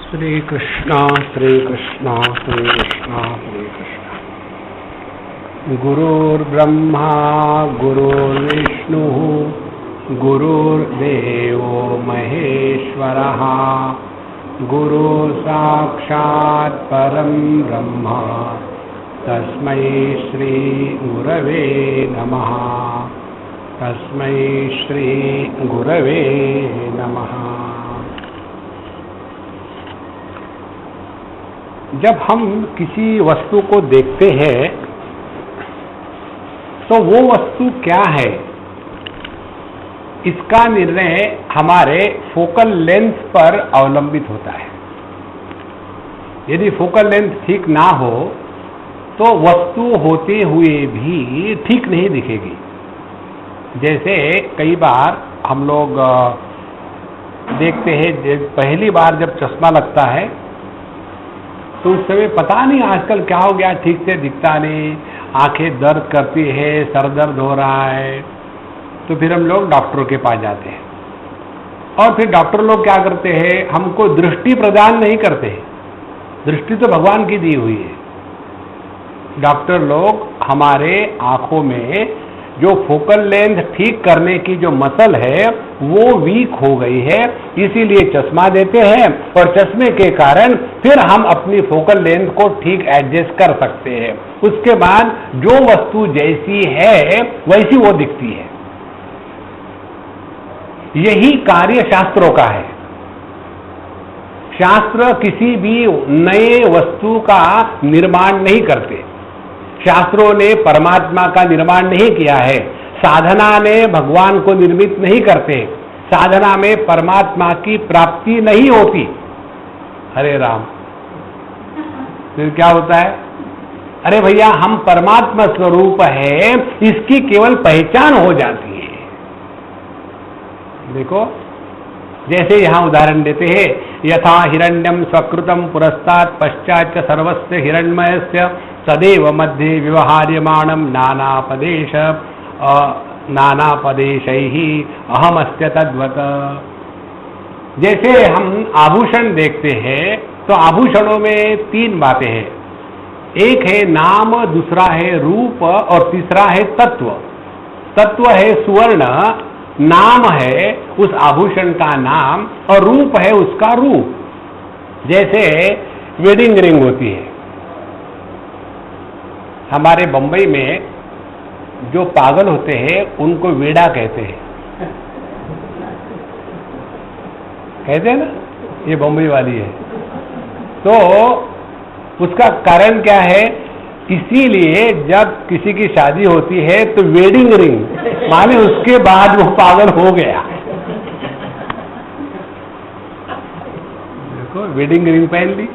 श्री कृष्णा श्री कृष्णा श्री कृष्णा श्री कृष्णा। गुरुर्ब्रह्मा गुरुर्विष्णुः गुरुर्देवो महेश्वरः गुरुः साक्षात् परं ब्रह्म तस्मै श्री गुरवे नमः। तस्मै श्री गुरवे नमः। जब हम किसी वस्तु को देखते हैं तो वो वस्तु क्या है, इसका निर्णय हमारे फोकल लेंथ पर अवलंबित होता है। यदि फोकल लेंथ ठीक ना हो तो वस्तु होते हुए भी ठीक नहीं दिखेगी। जैसे कई बार हम लोग देखते हैं, पहली बार जब चश्मा लगता है तो उस समय पता नहीं आजकल क्या हो गया, ठीक से दिखता नहीं, आंखें दर्द करती है, सर दर्द हो रहा है, तो फिर हम लोग डॉक्टर के पास जाते हैं और फिर डॉक्टर लोग क्या करते हैं, हमको दृष्टि प्रदान नहीं करते। दृष्टि तो भगवान की दी हुई है। डॉक्टर लोग हमारे आंखों में जो फोकल लेंथ ठीक करने की जो मसल है वो वीक हो गई है, इसीलिए चश्मा देते हैं और चश्मे के कारण फिर हम अपनी फोकल लेंथ को ठीक एडजस्ट कर सकते हैं। उसके बाद जो वस्तु जैसी है वैसी वो दिखती है। यही कार्य शास्त्रों का है। शास्त्र किसी भी नए वस्तु का निर्माण नहीं करते। शास्त्रों ने परमात्मा का निर्माण नहीं किया है। साधना ने भगवान को निर्मित नहीं करते। साधना में परमात्मा की प्राप्ति नहीं होती। हरे राम। फिर क्या होता है, अरे भैया हम परमात्मा स्वरूप है, इसकी केवल पहचान हो जाती है। देखो, जैसे यहां उदाहरण देते हैं, यथा हिरण्यम स्वकृतम पुरस्तात् पश्चात् सर्वस्य हिरण्मयस्य सदैव मध्ये व्यवहार्यमाणं नानापदेशैः अहमस्य तद्वत्। जैसे हम आभूषण देखते हैं तो आभूषणों में तीन बातें हैं। एक है नाम, दूसरा है रूप और तीसरा है तत्व। तत्व है सुवर्ण, नाम है उस आभूषण का नाम और रूप है उसका रूप। जैसे वेडिंग रिंग होती है। हमारे बंबई में जो पागल होते हैं उनको वेड़ा कहते हैं। कहते हैं ना, ये बंबई वाली है। तो उसका कारण क्या है, इसीलिए जब किसी की शादी होती है तो वेडिंग रिंग माने उसके बाद वो पागल हो गया। देखो, वेडिंग रिंग पहन ली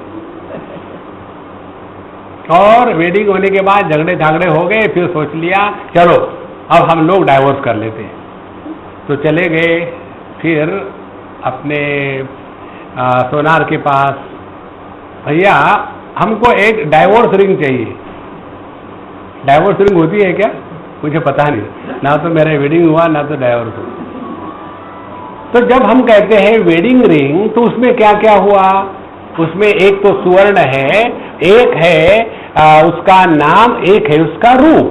और वेडिंग होने के बाद झगड़े झागड़े हो गए, फिर सोच लिया चलो अब हम लोग डाइवोर्स कर लेते हैं। तो चले गए फिर अपने सोनार के पास, भैया हमको एक डाइवोर्स रिंग चाहिए। डाइवोर्स रिंग होती है क्या, मुझे पता नहीं, ना तो मेरा वेडिंग हुआ ना तो डाइवोर्स हुआ। तो जब हम कहते हैं वेडिंग रिंग तो उसमें क्या क्या हुआ, उसमें एक तो सुवर्ण है, एक है उसका नाम, एक है उसका रूप।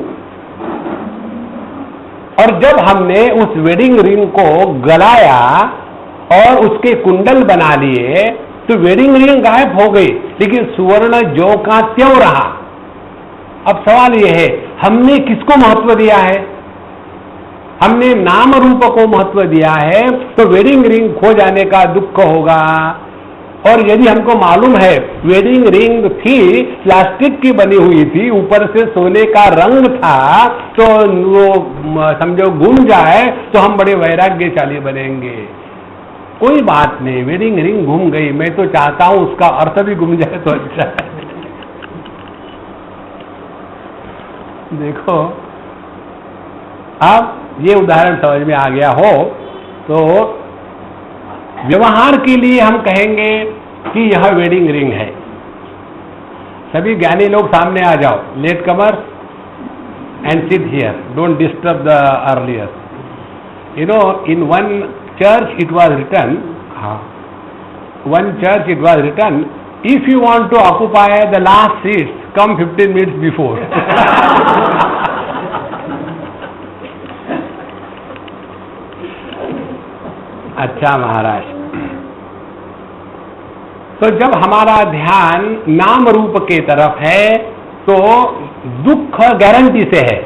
और जब हमने उस वेडिंग रिंग को गलाया और उसके कुंडल बना लिए तो वेडिंग रिंग गायब हो गई, लेकिन सुवर्ण ज्यों का त्यों रहा। अब सवाल यह है, हमने किसको महत्व दिया है? हमने नाम रूप को महत्व दिया है, तो वेडिंग रिंग खो जाने का दुख होगा। और यदि हमको मालूम है वेडिंग रिंग थी, प्लास्टिक की बनी हुई थी, ऊपर से सोने का रंग था, तो वो समझो गुम जाए तो हम बड़े वैराग्यशाली बनेंगे। कोई बात नहीं, वेडिंग रिंग घूम गई, मैं तो चाहता हूं उसका अर्थ भी घूम जाए तो अच्छा है। देखो, अब ये उदाहरण समझ में आ गया हो तो व्यवहार के लिए हम कहेंगे कि यह वेडिंग रिंग है। सभी ज्ञानी लोग सामने आ जाओ, late comer and sit here, don't disturb the earlier. You know, in one church it was written, one church it was written, if you want to occupy the last seats, come 15 minutes before. अच्छा महाराज, तो जब हमारा ध्यान नाम रूप के तरफ है तो दुख गारंटी से है,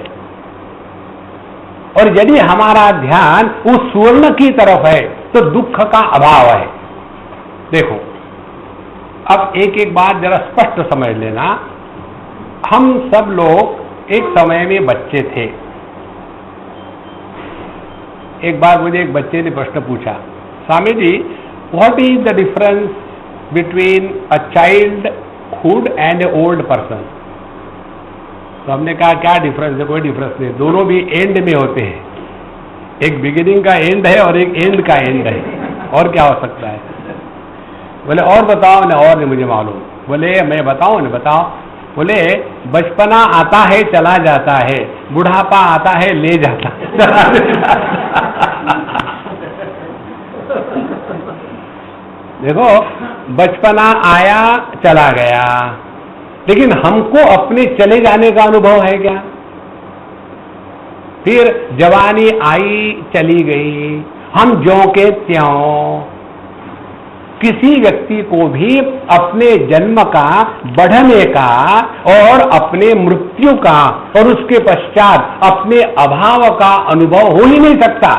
और यदि हमारा ध्यान उस स्वर्ण की तरफ है तो दुख का अभाव है। देखो, अब एक एक बात जरा स्पष्ट समझ लेना। हम सब लोग एक समय में बच्चे थे। एक बार मुझे एक बच्चे ने प्रश्न पूछा, Swami ji, what is the difference between a childhood and a old person? तो हमने कहा क्या डिफरेंस है? कोई डिफरेंस नहीं, दोनों भी एंड में होते हैं। एक बिगिनिंग का एंड है और एक एंड का एंड है, और क्या हो सकता है? बोले और बताओ ना, और नहीं मुझे मालूम। बोले मैं बताऊं ना, बताओ। बोले बचपना आता है चला जाता है, बुढ़ापा आता है ले जाता है। देखो, बचपना आया चला गया, लेकिन हमको अपने चले जाने का अनुभव है क्या? फिर जवानी आई चली गई, हम ज्यों के त्यों। किसी व्यक्ति को भी अपने जन्म का, बढ़ने का और अपने मृत्यु का और उसके पश्चात अपने अभाव का अनुभव हो ही नहीं सकता।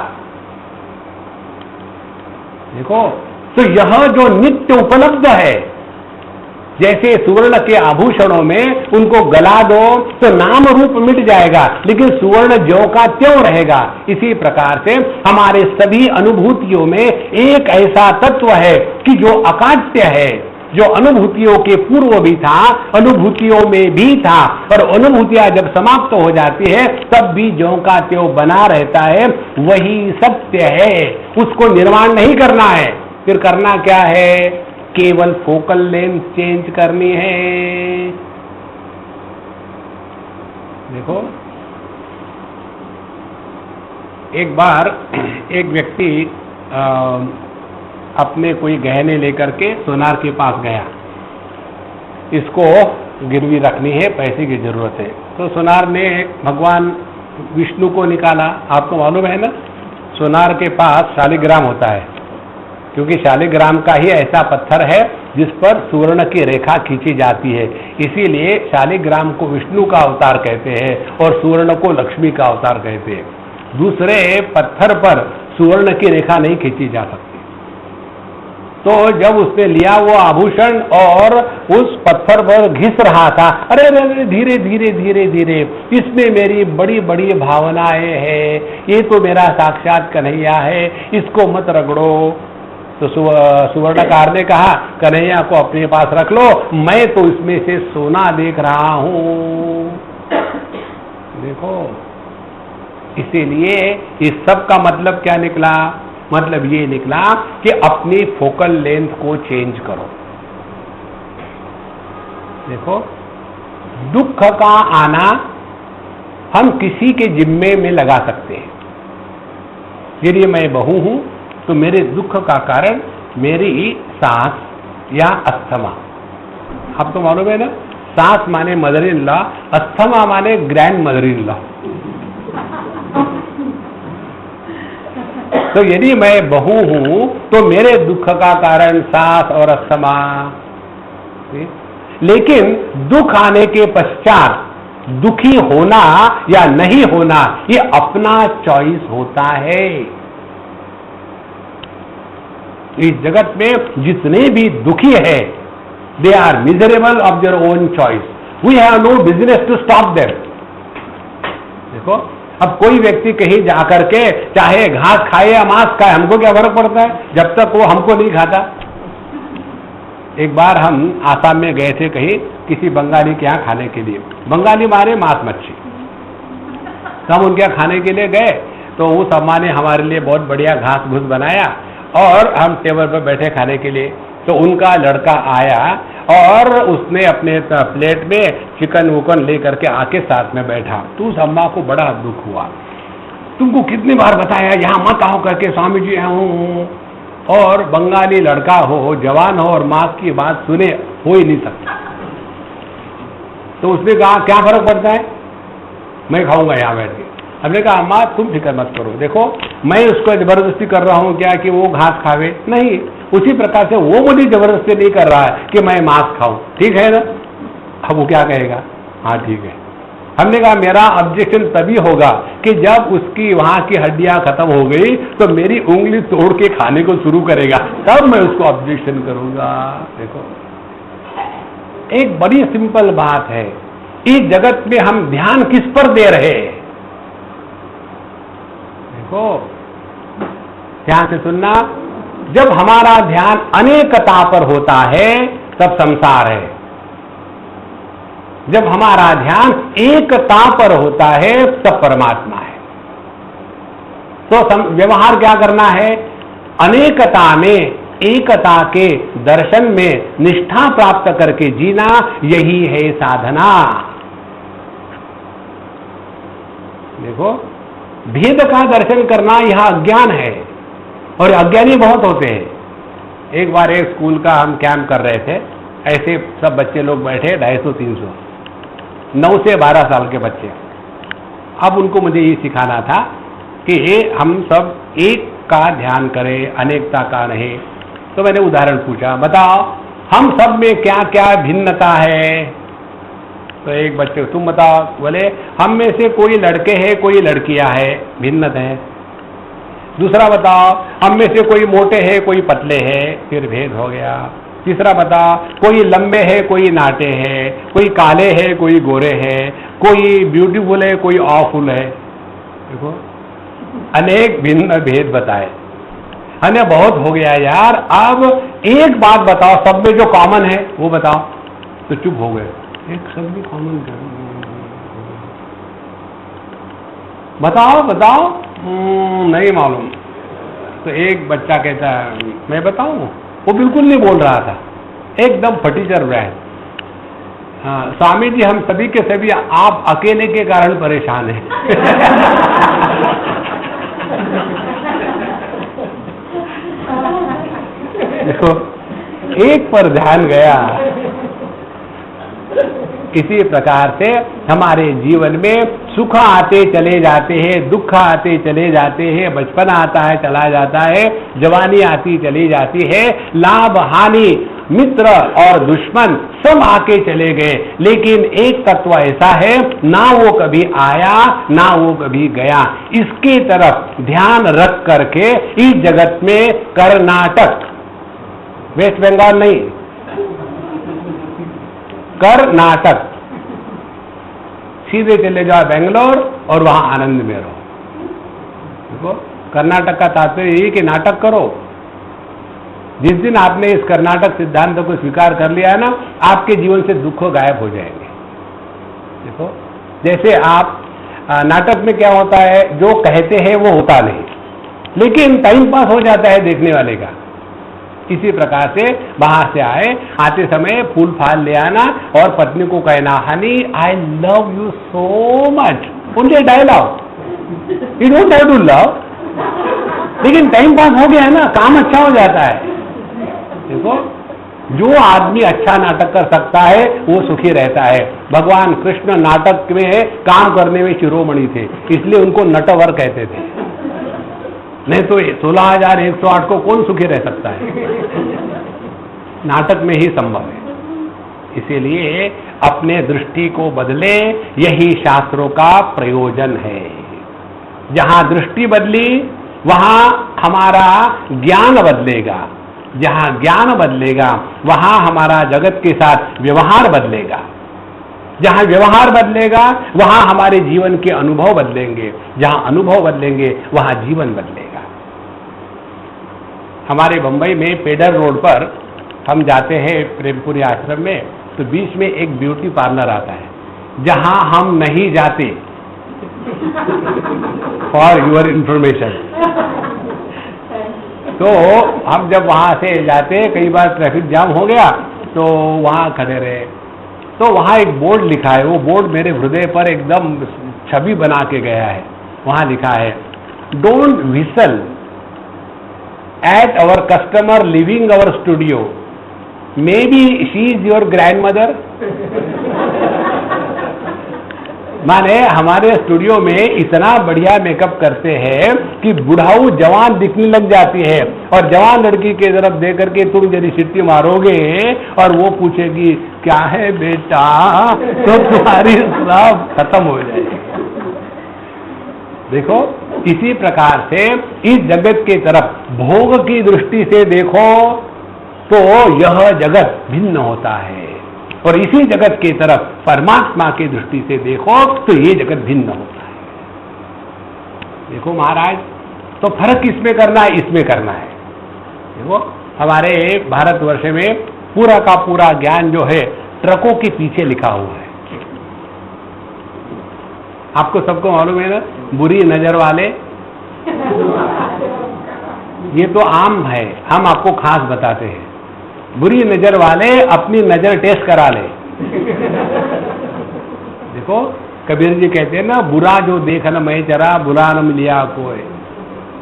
देखो, तो यह जो नित्य उपलब्ध है, जैसे सुवर्ण के आभूषणों में उनको गला दो तो नाम रूप मिट जाएगा, लेकिन सुवर्ण ज्यों का त्यों रहेगा। इसी प्रकार से हमारे सभी अनुभूतियों में एक ऐसा तत्व है कि जो अकाट्य है, जो अनुभूतियों के पूर्व भी था, अनुभूतियों में भी था, और अनुभूतियां जब समाप्त हो जाती है तब भी ज्यों का त्यों बना रहता है। वही सत्य है, उसको निर्माण नहीं करना है। फिर करना क्या है? केवल फोकल लेंथ चेंज करनी है। देखो, एक बार एक व्यक्ति अपने कोई गहने लेकर के सोनार के पास गया। इसको गिरवी रखनी है, पैसे की जरूरत है। तो सोनार ने भगवान विष्णु को निकाला। आपको मालूम है ना, सोनार के पास शालिग्राम होता है, क्योंकि शालिग्राम का ही ऐसा पत्थर है जिस पर सुवर्ण की रेखा खींची जाती है। इसीलिए शालिग्राम को विष्णु का अवतार कहते हैं और सुवर्ण को लक्ष्मी का अवतार कहते हैं। दूसरे पत्थर पर सुवर्ण की रेखा नहीं खींची जा सकती। तो जब उसने लिया वो आभूषण और उस पत्थर पर घिस रहा था, अरे अरे धीरे धीरे धीरे धीरे, इसमें मेरी बड़ी बड़ी भावनाएं हैं, ये तो मेरा साक्षात कन्हैया है, इसको मत रगड़ो। तो सुवर्णकार ने कहा, कन्हैया को अपने पास रख लो, मैं तो इसमें से सोना देख रहा हूं। देखो, इसीलिए इस सब का मतलब क्या निकला? मतलब ये निकला कि अपनी फोकल लेंथ को चेंज करो। देखो, दुख का आना हम किसी के जिम्मे में लगा सकते हैं। यदि मैं बहू हूं तो मेरे दुख का कारण मेरी सास या अस्थमा। आपको मालूम है ना, सास माने मदर इन लॉ, अस्थमा माने ग्रैंड मदर इन लॉ। तो यदि मैं बहू हूं तो मेरे दुख का कारण सास और अस्थमा। लेकिन दुख आने के पश्चात दुखी होना या नहीं होना ये अपना चॉइस होता है। इस जगत में जितने भी दुखी है, they are miserable of their own choice. We have no business to stop them. देखो, अब कोई व्यक्ति कहीं जाकर के चाहे घास खाए या मांस खाए, हमको क्या फर्क पड़ता है जब तक वो हमको नहीं खाता। एक बार हम आसाम में गए थे कहीं किसी बंगाली के यहाँ खाने के लिए। बंगाली मारे मांस मच्छी। तो हम उनके यहाँ खाने के लिए गए तो उस अम्मा ने हमारे लिए बहुत बढ़िया घास भूस बनाया और हम टेबल पर बैठे खाने के लिए। तो उनका लड़का आया और उसने अपने प्लेट में चिकन वुकन ले करके आके साथ में बैठा। तो उस अम्मा को बड़ा दुख हुआ। तुमको कितनी बार बताया यहाँ मत आओ करके, स्वामी जी हूँ। और बंगाली लड़का हो, जवान हो और माँ की बात सुने, हो ही नहीं सकता। तो उसने कहा क्या फर्क पड़ता है, मैं खाऊंगा यहाँ बैठ के। हमने कहा अम्मा तुम फिक्र मत करो, देखो मैं उसको जबरदस्ती कर रहा हूँ क्या कि वो घास खावे, नहीं, उसी प्रकार से वो मुझे जबरदस्ती नहीं कर रहा है कि मैं मांस खाऊं, ठीक है ना। अब वो क्या कहेगा, हाँ ठीक है। हमने कहा मेरा ऑब्जेक्शन तभी होगा कि जब उसकी वहां की हड्डियां खत्म हो गई तो मेरी उंगली तोड़ के खाने को शुरू करेगा, तब मैं उसको ऑब्जेक्शन करूंगा। देखो एक बड़ी सिंपल बात है, इस जगत में हम ध्यान किस पर दे रहे हैं। देखो ध्यान से सुनना, जब हमारा ध्यान अनेकता पर होता है तब संसार है, जब हमारा ध्यान एकता पर होता है तब परमात्मा है। तो व्यवहार क्या करना है, अनेकता में एकता के दर्शन में निष्ठा प्राप्त करके जीना, यही है साधना। देखो भेद का दर्शन करना यह अज्ञान है, और अज्ञानी बहुत होते हैं। एक बार एक स्कूल का हम कैंप कर रहे थे, ऐसे सब बच्चे लोग बैठे 250-300 9 से 12 साल के बच्चे। अब उनको मुझे ये सिखाना था कि हम सब एक का ध्यान करें, अनेकता का नहीं। तो मैंने उदाहरण पूछा, बताओ हम सब में क्या क्या भिन्नता है। तो एक बच्चे, तुम बताओ। बोले हम में से कोई लड़के हैं, कोई लड़कियां हैं, भिन्नता है। दूसरा बताओ, हम में से कोई मोटे हैं, कोई पतले हैं, फिर भेद हो गया। तीसरा बता, कोई लंबे है, कोई नाटे हैं, कोई काले है, कोई गोरे हैं, कोई ब्यूटीफुल है, कोई ऑफुल है। देखो अनेक भिन्न भेद बताए। अन्य बहुत हो गया यार, अब एक बात बताओ, सब में जो कॉमन है वो बताओ। तो चुप हो गए, एक सब में कॉमन बताओ बताओ, नहीं मालूम। तो एक बच्चा कहता है मैं बताऊं, वो बिल्कुल नहीं बोल रहा था, एकदम फटीचर ब्रांड। हाँ स्वामी जी, हम सभी के सभी आप अकेले के कारण परेशान हैं। देखो एक पर ध्यान गया। इसी प्रकार से हमारे जीवन में सुख आते चले जाते हैं, दुख आते चले जाते हैं, बचपन आता है चला जाता है, जवानी आती चली जाती है, लाभ हानि, मित्र और दुश्मन सब आके चले गए, लेकिन एक तत्व ऐसा है, ना वो कभी आया ना वो कभी गया। इसके तरफ ध्यान रख करके इस जगत में कर्नाटक, वेस्ट बंगाल नहीं, कर्नाटक, सीधे चले जाओ बेंगलोर और वहां आनंद में रहो। देखो कर्नाटक का तात्पर्य यही कि नाटक करो। जिस दिन आपने इस कर्नाटक सिद्धांत को स्वीकार कर लिया है ना, आपके जीवन से दुख गायब हो जाएंगे। देखो जैसे आप नाटक में क्या होता है, जो कहते हैं वो होता नहीं, लेकिन टाइम पास हो जाता है देखने वाले का। इसी प्रकार से बाहर से आते समय फूल फाल ले आना और पत्नी को कहना, honey I love you so much, उनके dialogue, you don't have to love, लेकिन टाइम पास हो गया है ना, काम अच्छा हो जाता है। देखो जो आदमी अच्छा नाटक कर सकता है वो सुखी रहता है। भगवान कृष्ण नाटक में काम करने में शिरोमणि थे, इसलिए उनको नटवर कहते थे। नहीं तो 16,108 को कौन सुखी रह सकता है, नाटक में ही संभव है। इसीलिए अपने दृष्टि को बदले, यही शास्त्रों का प्रयोजन है। जहां दृष्टि बदली वहां हमारा ज्ञान बदलेगा, जहां ज्ञान बदलेगा वहां हमारा जगत के साथ व्यवहार बदलेगा, जहां व्यवहार बदलेगा वहां हमारे जीवन के अनुभव बदलेंगे, जहां अनुभव बदलेंगे वहां जीवन बदलेगा। हमारे बंबई में पेडर रोड पर हम जाते हैं प्रेमपुरी आश्रम में, तो बीच में एक ब्यूटी पार्लर आता है जहां हम नहीं जाते, फॉर यूर इंफॉर्मेशन। तो हम जब वहां से जाते, कई बार ट्रैफिक जाम हो गया तो वहां खड़े रहे, तो वहां एक बोर्ड लिखा है, वो बोर्ड मेरे हृदय पर एकदम छवि बना के गया है। वहां लिखा है, don't whistle at our customer leaving our studio, maybe she is your grandmother. माने हमारे स्टूडियो में इतना बढ़िया मेकअप करते हैं कि बुढ़ाऊ जवान दिखने लग जाती है, और जवान लड़की के तरफ देख करके तुम यदि सिट्टी मारोगे और वो पूछेगी क्या है बेटा, तो तुम्हारी सब खत्म हो जाएगी। देखो, इसी प्रकार से इस जगत की तरफ भोग की दृष्टि से देखो तो यह जगत भिन्न होता है, और इसी जगत की तरफ परमात्मा की दृष्टि से देखो तो ये जगत भिन्न होता है। देखो महाराज, तो फर्क किसमें करना है? इसमें करना है। देखो, हमारे भारतवर्ष में पूरा का पूरा ज्ञान जो है ट्रकों के पीछे लिखा हुआ है। आपको सबको मालूम है ना, बुरी नजर वाले, ये तो आम है, हम आपको खास बताते हैं। बुरी नजर वाले अपनी नजर टेस्ट करा ले। देखो, कबीर जी कहते हैं ना, बुरा जो देखा न मैं जरा, बुरा न मिलिया कोई।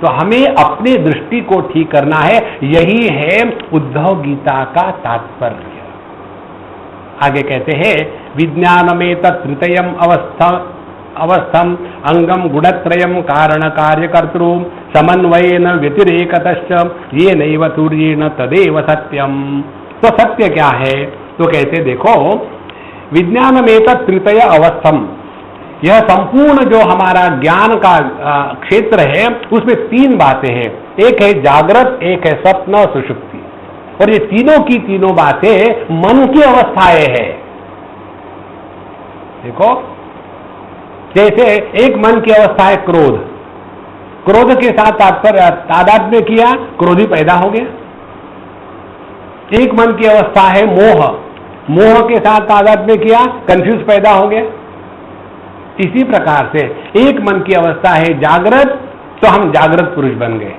तो हमें अपनी दृष्टि को ठीक करना है, यही है उद्धव गीता का तात्पर्य। आगे कहते हैं, विज्ञानमेत तृतीयम अवस्थम अंगम गुणत्रयम कारण कार्यकर्तृ समन्वयेन व्यतिरेकतश्च ये नैव तुर्येण तदेव सत्यम। तो सत्य क्या है? तो कहते देखो, विज्ञानमेत तृतीय अवस्थम, यह संपूर्ण जो हमारा ज्ञान का क्षेत्र है उसमें तीन बातें हैं। एक है जागृत, एक है स्वप्न और सुषुप्ति, और ये तीनों की तीनों बातें मन की अवस्थाएं हैं। देखो, जैसे एक मन की अवस्था है क्रोध, क्रोध के साथ तादात्म्य किया, क्रोधी पैदा हो गया। एक मन की अवस्था है मोह, मोह के साथ तादात्म्य किया, कंफ्यूज पैदा हो गया। इसी प्रकार से एक मन की अवस्था है जागृत, तो हम जागृत पुरुष बन गए।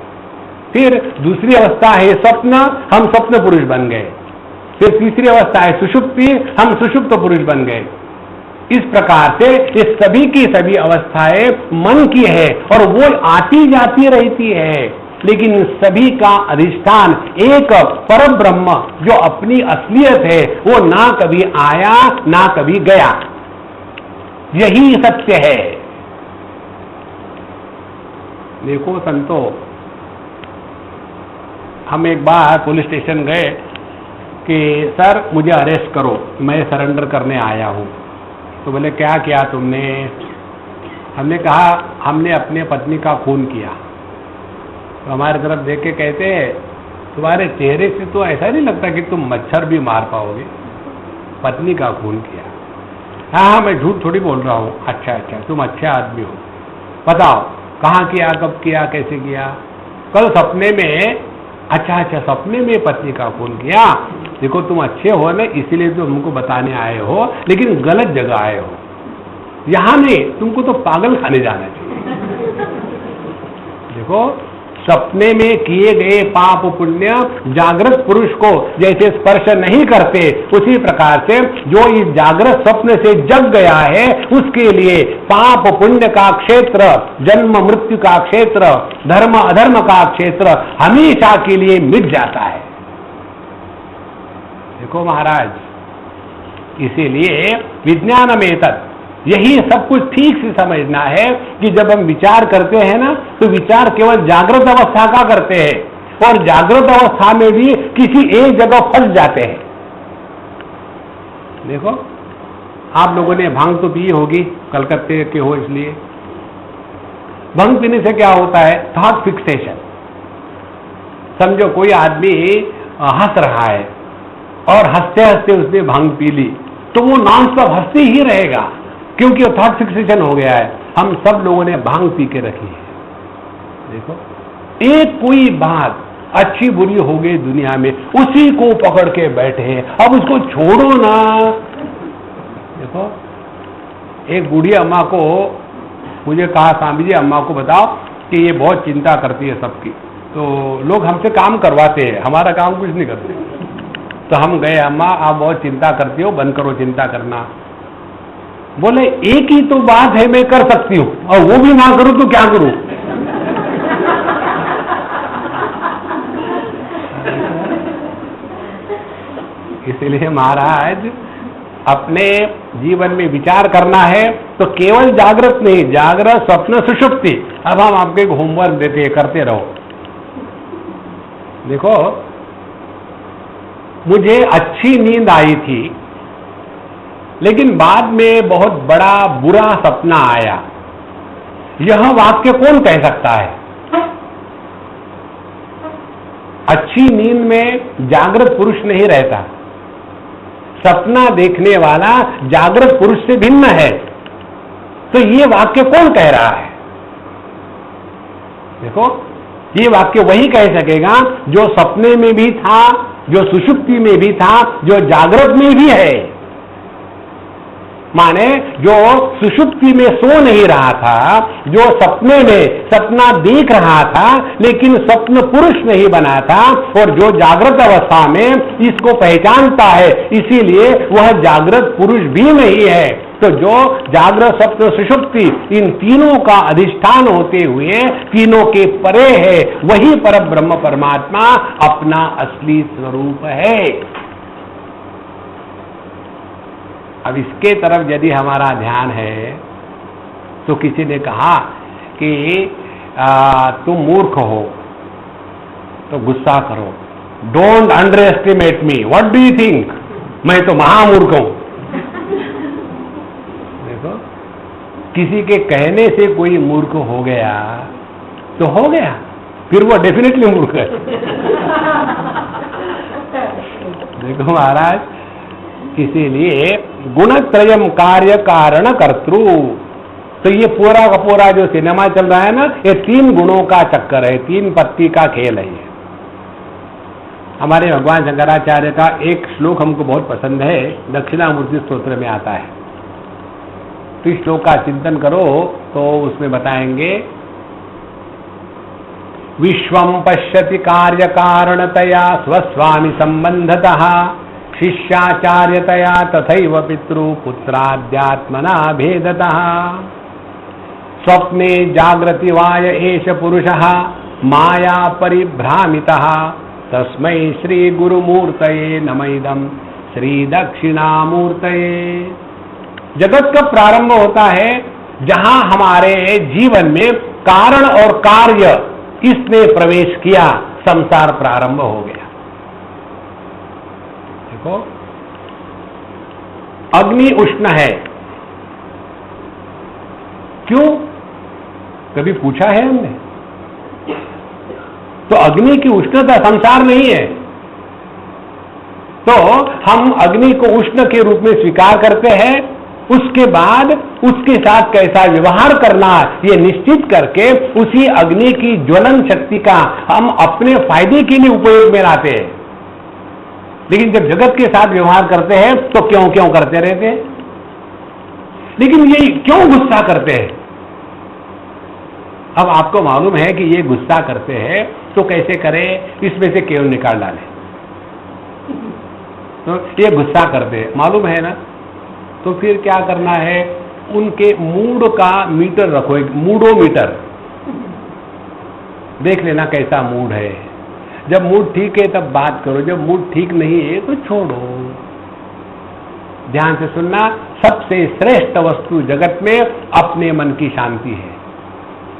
फिर दूसरी अवस्था है स्वप्न, हम स्वप्न पुरुष बन गए। फिर तीसरी अवस्था है सुषुप्ति, हम सुषुप्त पुरुष बन गए। इस प्रकार से ये सभी की सभी अवस्थाएं मन की है, और वो आती जाती रहती है, लेकिन सभी का अधिष्ठान एक परम ब्रह्म जो अपनी असलियत है, वो ना कभी आया ना कभी गया। यही सत्य है। देखो संतो, हम एक बार पुलिस स्टेशन गए कि सर मुझे अरेस्ट करो, मैं सरेंडर करने आया हूं। तो बोले क्या किया तुमने? हमने कहा हमने अपने पत्नी का खून किया। तो हमारी तरफ देख के कहते हैं, तुम्हारे चेहरे से तो ऐसा नहीं लगता कि तुम मच्छर भी मार पाओगे, पत्नी का खून किया। हाँ, मैं झूठ थोड़ी बोल रहा हूँ। अच्छा अच्छा, तुम अच्छे आदमी हो, बताओ कहाँ किया, कब किया, कैसे किया? कल सपने में। अच्छा अच्छा, सपने में पत्नी का खून किया। देखो तुम अच्छे हो ना, इसीलिए तो हमको बताने आए हो, लेकिन गलत जगह आए हो। यहां नहीं, तुमको तो पागल खाने जाना चाहिए। देखो, सपने में किए गए पाप पुण्य जागृत पुरुष को जैसे स्पर्श नहीं करते, उसी प्रकार से जो इस जागृत स्वप्न से जग गया है, उसके लिए पाप पुण्य का क्षेत्र, जन्म मृत्यु का क्षेत्र, धर्म अधर्म का क्षेत्र हमेशा के लिए मिट जाता है। देखो महाराज, इसीलिए विज्ञान में तत्, यही सब कुछ ठीक से समझना है कि जब हम विचार करते हैं ना, तो विचार केवल जागृत अवस्था का करते हैं, और जागृत अवस्था में भी किसी एक जगह फंस जाते हैं। देखो, आप लोगों ने भांग तो पी होगी, कलकत्ते के हो इसलिए। भांग पीने से क्या होता है? Thought fixation. समझो कोई आदमी हंस रहा है और हंसते हंसते उसने भांग पी ली, तो वो नॉन स्टॉप हंसते ही रहेगा, क्योंकि वो थॉट फिक्सेशन हो गया है। हम सब लोगों ने भांग पी के रखी है। देखो, एक कोई बात अच्छी बुरी हो गई दुनिया में, उसी को पकड़ के बैठे हैं, अब उसको छोड़ो ना। देखो, एक बूढ़ी अम्मा को मुझे कहा, स्वामी जी अम्मा को बताओ कि ये बहुत चिंता करती है सबकी, तो लोग हमसे काम करवाते हैं, हमारा काम कुछ नहीं करते। तो हम गए, अम्मा आप बहुत चिंता करती हो, बंद करो चिंता करना। बोले एक ही तो बात है मैं कर सकती हूं, और वो भी ना करूं तो क्या करूं? इसीलिए महाराज अपने जीवन में विचार करना है तो केवल जागृत नहीं, जागृत स्वप्न सुषुप्ति। अब हम आपको एक होमवर्क देते हैं, करते रहो। देखो, मुझे अच्छी नींद आई थी लेकिन बाद में बहुत बड़ा बुरा सपना आया। यह वाक्य कौन कह सकता है? अच्छी नींद में जागृत पुरुष नहीं रहता, सपना देखने वाला जागृत पुरुष से भिन्न है। तो ये वाक्य कौन कह रहा है? देखो, ये वाक्य वही कह सकेगा जो सपने में भी था, जो सुषुप्ति में भी था, जो जागृत में भी है। माने जो सुषुप्ति में सो नहीं रहा था, जो सपने में सपना देख रहा था लेकिन स्वप्न पुरुष नहीं बना था, और जो जागृत अवस्था में इसको पहचानता है, इसीलिए वह जागृत पुरुष भी नहीं है। तो जो जागृत स्वप्न सुषुप्ति इन तीनों का अधिष्ठान होते हुए तीनों के परे है, वही परम ब्रह्म परमात्मा अपना असली स्वरूप है। अब इसके तरफ यदि हमारा ध्यान है तो किसी ने कहा कि तुम मूर्ख हो तो गुस्सा करो, don't under estimate me, what do you think, मैं तो महामूर्ख हूं। देखो, किसी के कहने से कोई मूर्ख हो गया तो हो गया, फिर वो डेफिनेटली मूर्ख है। देखो महाराज, इसीलिए गुणत्रयम कार्य कारण कर्तृ, तो ये पूरा का पूरा जो सिनेमा चल रहा है ना, ये तीन गुणों का चक्कर है, तीन पत्ती का खेल है। हमारे भगवान शंकराचार्य का एक श्लोक हमको बहुत पसंद है, दक्षिणामूर्ति स्तोत्र में आता है। तो इस श्लोक का चिंतन करो तो उसमें बताएंगे, विश्वं पश्यति कार्य कारणतया स्वस्वामी संबंधतः शिष्याचार्यतया तथैव पितृपुत्राद्यात्मना भेदतः स्वप्ने जागृति वाय एष पुरुषः माया परिभ्रामितः तस्मै श्री गुरुमूर्तये नमः श्री दक्षिणामूर्तये। जगत का प्रारंभ होता है जहां हमारे जीवन में कारण और कार्य इसने प्रवेश किया, संसार प्रारंभ हो गया। देखो, अग्नि उष्ण है, क्यों? कभी पूछा है हमने? तो अग्नि की उष्णता संसार नहीं है, तो हम अग्नि को उष्ण के रूप में स्वीकार करते हैं। उसके बाद उसके साथ कैसा व्यवहार करना ये निश्चित करके उसी अग्नि की ज्वलन शक्ति का हम अपने फायदे के लिए उपयोग में लाते हैं। लेकिन जब जगत के साथ व्यवहार करते हैं तो क्यों क्यों करते रहते हैं। लेकिन ये क्यों गुस्सा करते हैं? अब आपको मालूम है कि ये गुस्सा करते हैं तो कैसे करें, इसमें से केवल निकाल डालें। तो ये गुस्सा करते हैं, मालूम है ना, तो फिर क्या करना है, उनके मूड का मीटर रखो, एक मूडोमीटर, देख लेना कैसा मूड है। जब मूड ठीक है तब बात करो, जब मूड ठीक नहीं है तो छोड़ो। ध्यान से सुनना, सबसे श्रेष्ठ वस्तु जगत में अपने मन की शांति है।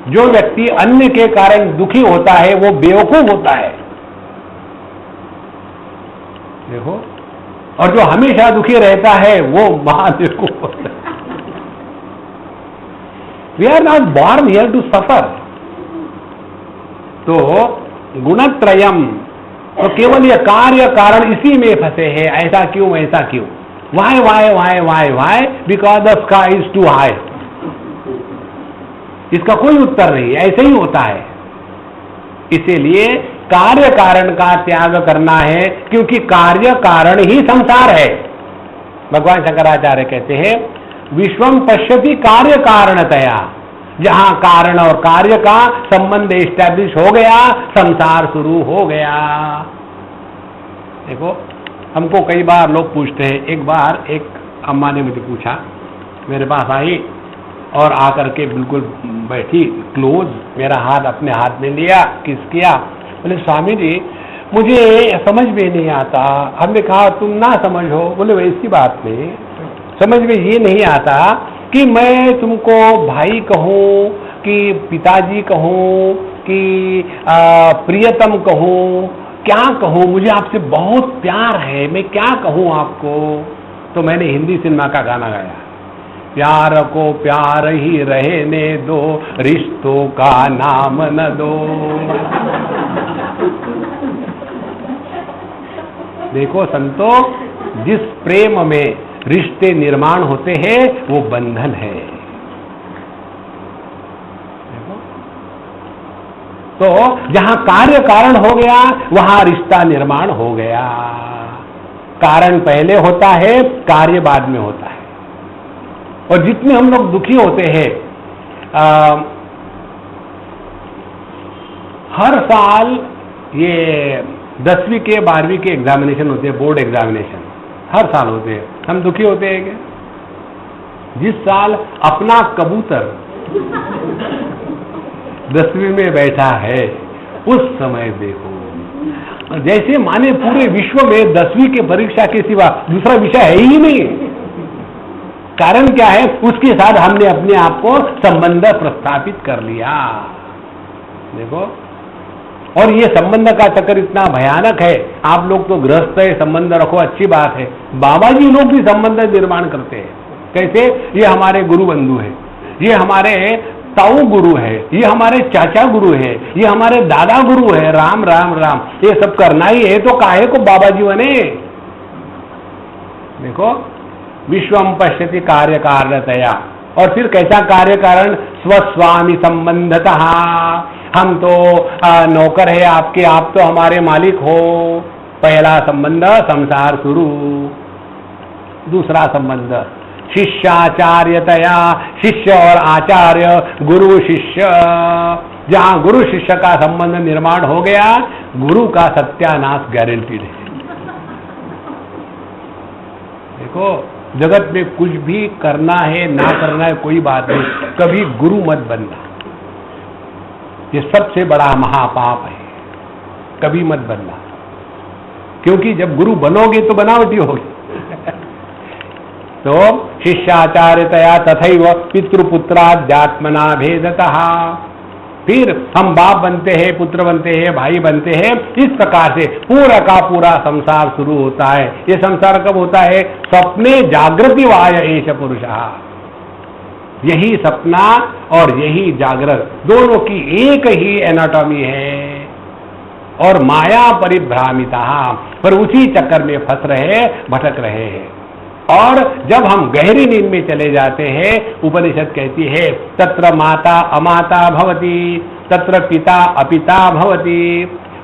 जो व्यक्ति अन्य के कारण दुखी होता है वो बेवकूफ होता है। देखो, और जो हमेशा दुखी रहता है वो महाबेवकूफ होता है। We are not born here to suffer. तो गुणत्रयम, तो केवल ये कार्य कारण इसी में फंसे हैं, ऐसा क्यों ऐसा क्यों, why why why why why, because the sky is too high. इसका कोई उत्तर नहीं, ऐसे ही होता है। इसीलिए कार्य कारण का त्याग करना है, क्योंकि कार्य कारण ही संसार है। भगवान शंकराचार्य कहते हैं, विश्वम पश्यति कार्य कारणतया, जहां कारण और कार्य का संबंध एस्टैब्लिश हो गया, संसार शुरू हो गया। देखो, हमको कई बार लोग पूछते हैं, एक बार एक अम्मा ने मुझे पूछा, मेरे पास आई और आकर के बिल्कुल बैठी क्लोज, मेरा हाथ अपने हाथ में लिया, किस किया, बोले स्वामी जी मुझे समझ में नहीं आता। हमने कहा तुम ना समझो। बोले वैसी बात नहीं, समझ में ये नहीं आता कि मैं तुमको भाई कहूँ कि पिताजी कहूँ कि प्रियतम कहूँ, क्या कहूँ? मुझे आपसे बहुत प्यार है, मैं क्या कहूँ आपको? तो मैंने हिंदी सिनेमा का गाना गाया, प्यार को प्यार ही रहने दो, रिश्तों का नाम न दो। देखो संतो, जिस प्रेम में रिश्ते निर्माण होते हैं वो बंधन है। देखो, तो जहां कार्य कारण हो गया वहां रिश्ता निर्माण हो गया। कारण पहले होता है, कार्य बाद में होता है। और जितने हम लोग दुखी होते हैं, हर साल ये 10वीं के 12वीं के एग्जामिनेशन होते हैं, बोर्ड एग्जामिनेशन हर साल होते हैं। हम दुखी होते हैं क्या? जिस साल अपना कबूतर 10वीं में बैठा है उस समय देखो, जैसे माने पूरे विश्व में 10वीं के परीक्षा के सिवा दूसरा विषय है ही नहीं। कारण क्या है? उसके साथ हमने अपने आप को संबंध प्रस्थापित कर लिया। देखो, और ये संबंध का चक्कर इतना भयानक है। आप लोग तो गृहस्थ है, संबंध रखो, अच्छी बात है। बाबा जी लोग भी संबंध निर्माण करते हैं। कैसे? ये हमारे गुरु बंधु है, ये हमारे ताऊ गुरु है, ये हमारे चाचा गुरु है, ये हमारे दादा गुरु है। राम राम राम, ये सब करना ही है तो काहे को बाबा जी बने? देखो, विश्वम पश्यति कार्य कारणतया। और फिर कैसा कार्य कारण? स्वस्वामी संबंधतः। हम तो नौकर है आपके, आप तो हमारे मालिक हो। पहला संबंध संसार शुरू। दूसरा संबंध शिष्याचार्यतया, शिष्य और आचार्य, गुरु शिष्य। जहां गुरु शिष्य का संबंध निर्माण हो गया, गुरु का सत्यानाश गारंटीड है। देखो, जगत में कुछ भी करना है ना करना है कोई बात नहीं, कभी गुरु मत बनना। ये सबसे बड़ा महापाप है, कभी मत बनना। क्योंकि जब गुरु बनोगे तो बनावटी होगी। तो शिष्याचार्यतया तथैव पितृपुत्राध्यात्मना भेदतः। फिर हम बाप बनते हैं, पुत्र बनते हैं, भाई बनते हैं। इस प्रकार से पूरा का पूरा संसार शुरू होता है। ये संसार कब होता है? स्वप्ने जागृति वाय एष पुरुषः। यही सपना और यही जागृत दोनों की एक ही एनाटॉमी है। और माया परिभ्रामिता, पर उसी चक्कर में फंस रहे, भटक रहे हैं। और जब हम गहरी नींद में चले जाते हैं, उपनिषद कहती है तत्र माता अमाता भवति, तत्र पिता अपिता भवति।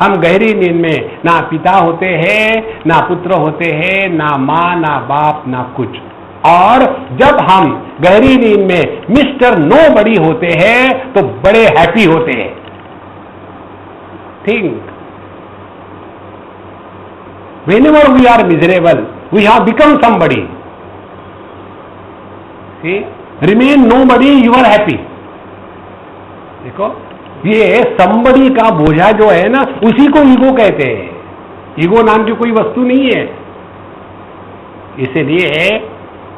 हम गहरी नींद में ना पिता होते हैं, ना पुत्र होते हैं, ना माँ, ना बाप, ना कुछ। और जब हम गहरी नींद में मिस्टर नोबडी होते हैं तो बड़े हैप्पी होते हैं। Think, whenever we are miserable, we have become somebody. See, remain nobody, you are happy. देखो, ये somebody का बोझा जो है ना, उसी को ईगो कहते हैं। ईगो नाम की कोई वस्तु नहीं है। इसलिए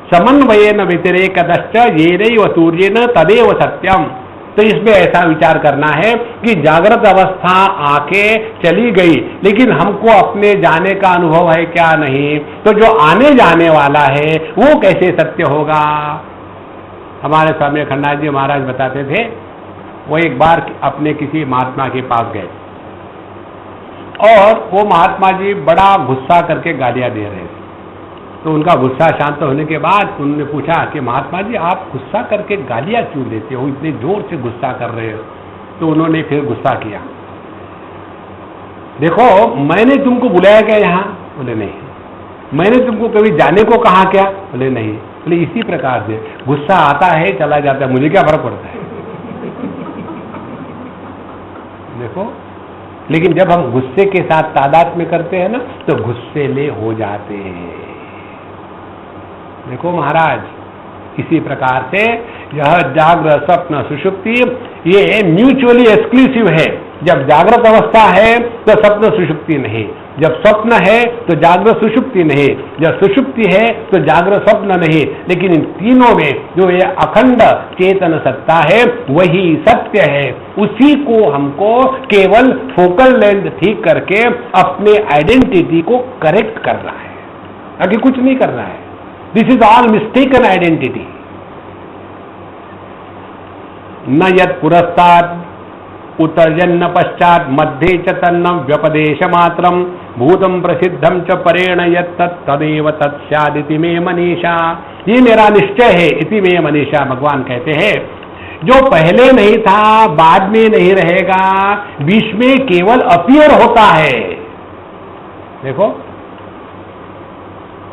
समन्वयेन व्यतिरेकतश्च येनैव सूर्येण तदेव सत्यम। तो इसमें ऐसा विचार करना है कि जागृत अवस्था आके चली गई, लेकिन हमको अपने जाने का अनुभव है क्या? नहीं। तो जो आने जाने वाला है वो कैसे सत्य होगा? हमारे स्वामी अखंडानंद जी महाराज बताते थे, वो एक बार अपने किसी महात्मा के पास गए और वो महात्मा जी बड़ा गुस्सा करके गालियां दे रहे थे। तो उनका गुस्सा शांत होने के बाद उन्होंने पूछा कि महात्मा जी, आप गुस्सा करके गालियां क्यों देते हो? इतने जोर से गुस्सा कर रहे हो। तो उन्होंने फिर गुस्सा किया। देखो, मैंने तुमको बुलाया क्या यहाँ? बोले नहीं। मैंने तुमको कभी जाने को कहा क्या? बोले नहीं। बोले इसी प्रकार से गुस्सा आता है, चला जाता है, मुझे क्या फर्क पड़ता है? देखो, लेकिन जब हम गुस्से के साथ तादाद में करते हैं ना, तो गुस्सेले हो जाते हैं। देखो महाराज, इसी प्रकार से यह जागृत स्वप्न सुषुप्ति ये म्यूचुअली एक्सक्लूसिव है। जब जागृत अवस्था है तो स्वप्न सुषुप्ति नहीं, जब स्वप्न है तो जागृत सुषुप्ति नहीं, जब सुषुप्ति है तो जागृत स्वप्न नहीं। लेकिन इन तीनों में जो ये अखंड चेतन सत्ता है वही सत्य है। उसी को हमको केवल फोकल लेंथ ठीक करके अपने आइडेंटिटी को करेक्ट करना है, आगे कुछ नहीं करना है। This is all mistaken identity. न यत् पुरस्तात् उतर्जन्न पश्चात मध्ये च तन्न व्यपदेश मात्रम भूतम प्रसिद्धम च परेण यत् तदेव तत्स्यादिति मे मनीषा। ये मेरा निश्चय है, इति मे मनीषा। भगवान कहते हैं जो पहले नहीं था बाद में नहीं रहेगा, बीच में केवल अपीयर होता है। देखो,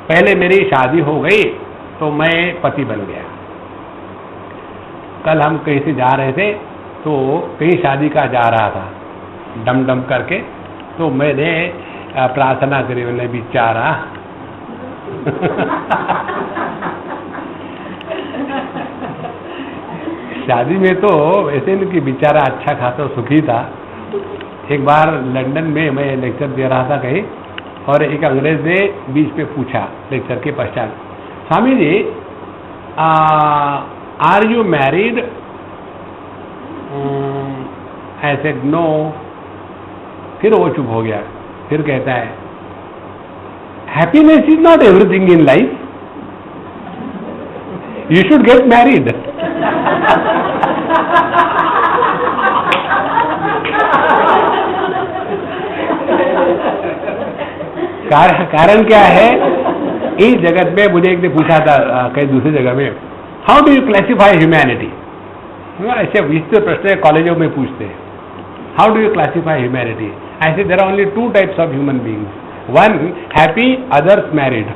पहले मेरी शादी हो गई तो मैं पति बन गया। कल हम कहीं से जा रहे थे तो कहीं शादी का जा रहा था, डम डम करके, तो मैंने प्रार्थना करी, मैंने बेचारा शादी में तो ऐसे नहीं कि बेचारा अच्छा खासा सुखी था। एक बार लंदन में मैं लेक्चर दे रहा था कहीं, और एक अंग्रेज ने बीच पे पूछा लेक्चर के पश्चात, Swami ji are you married? I said no। फिर वो चुप हो गया। फिर कहता है happiness is not everything in life, you should get married. कारण क्या है? इस जगत में मुझे एक ने पूछा था कहीं दूसरी जगह में, how do you classify humanity? ऐसे विचित्र प्रश्न कॉलेजों में पूछते हैं, how do you classify humanity? ऐसे there are only two types of human beings, one happy, others married.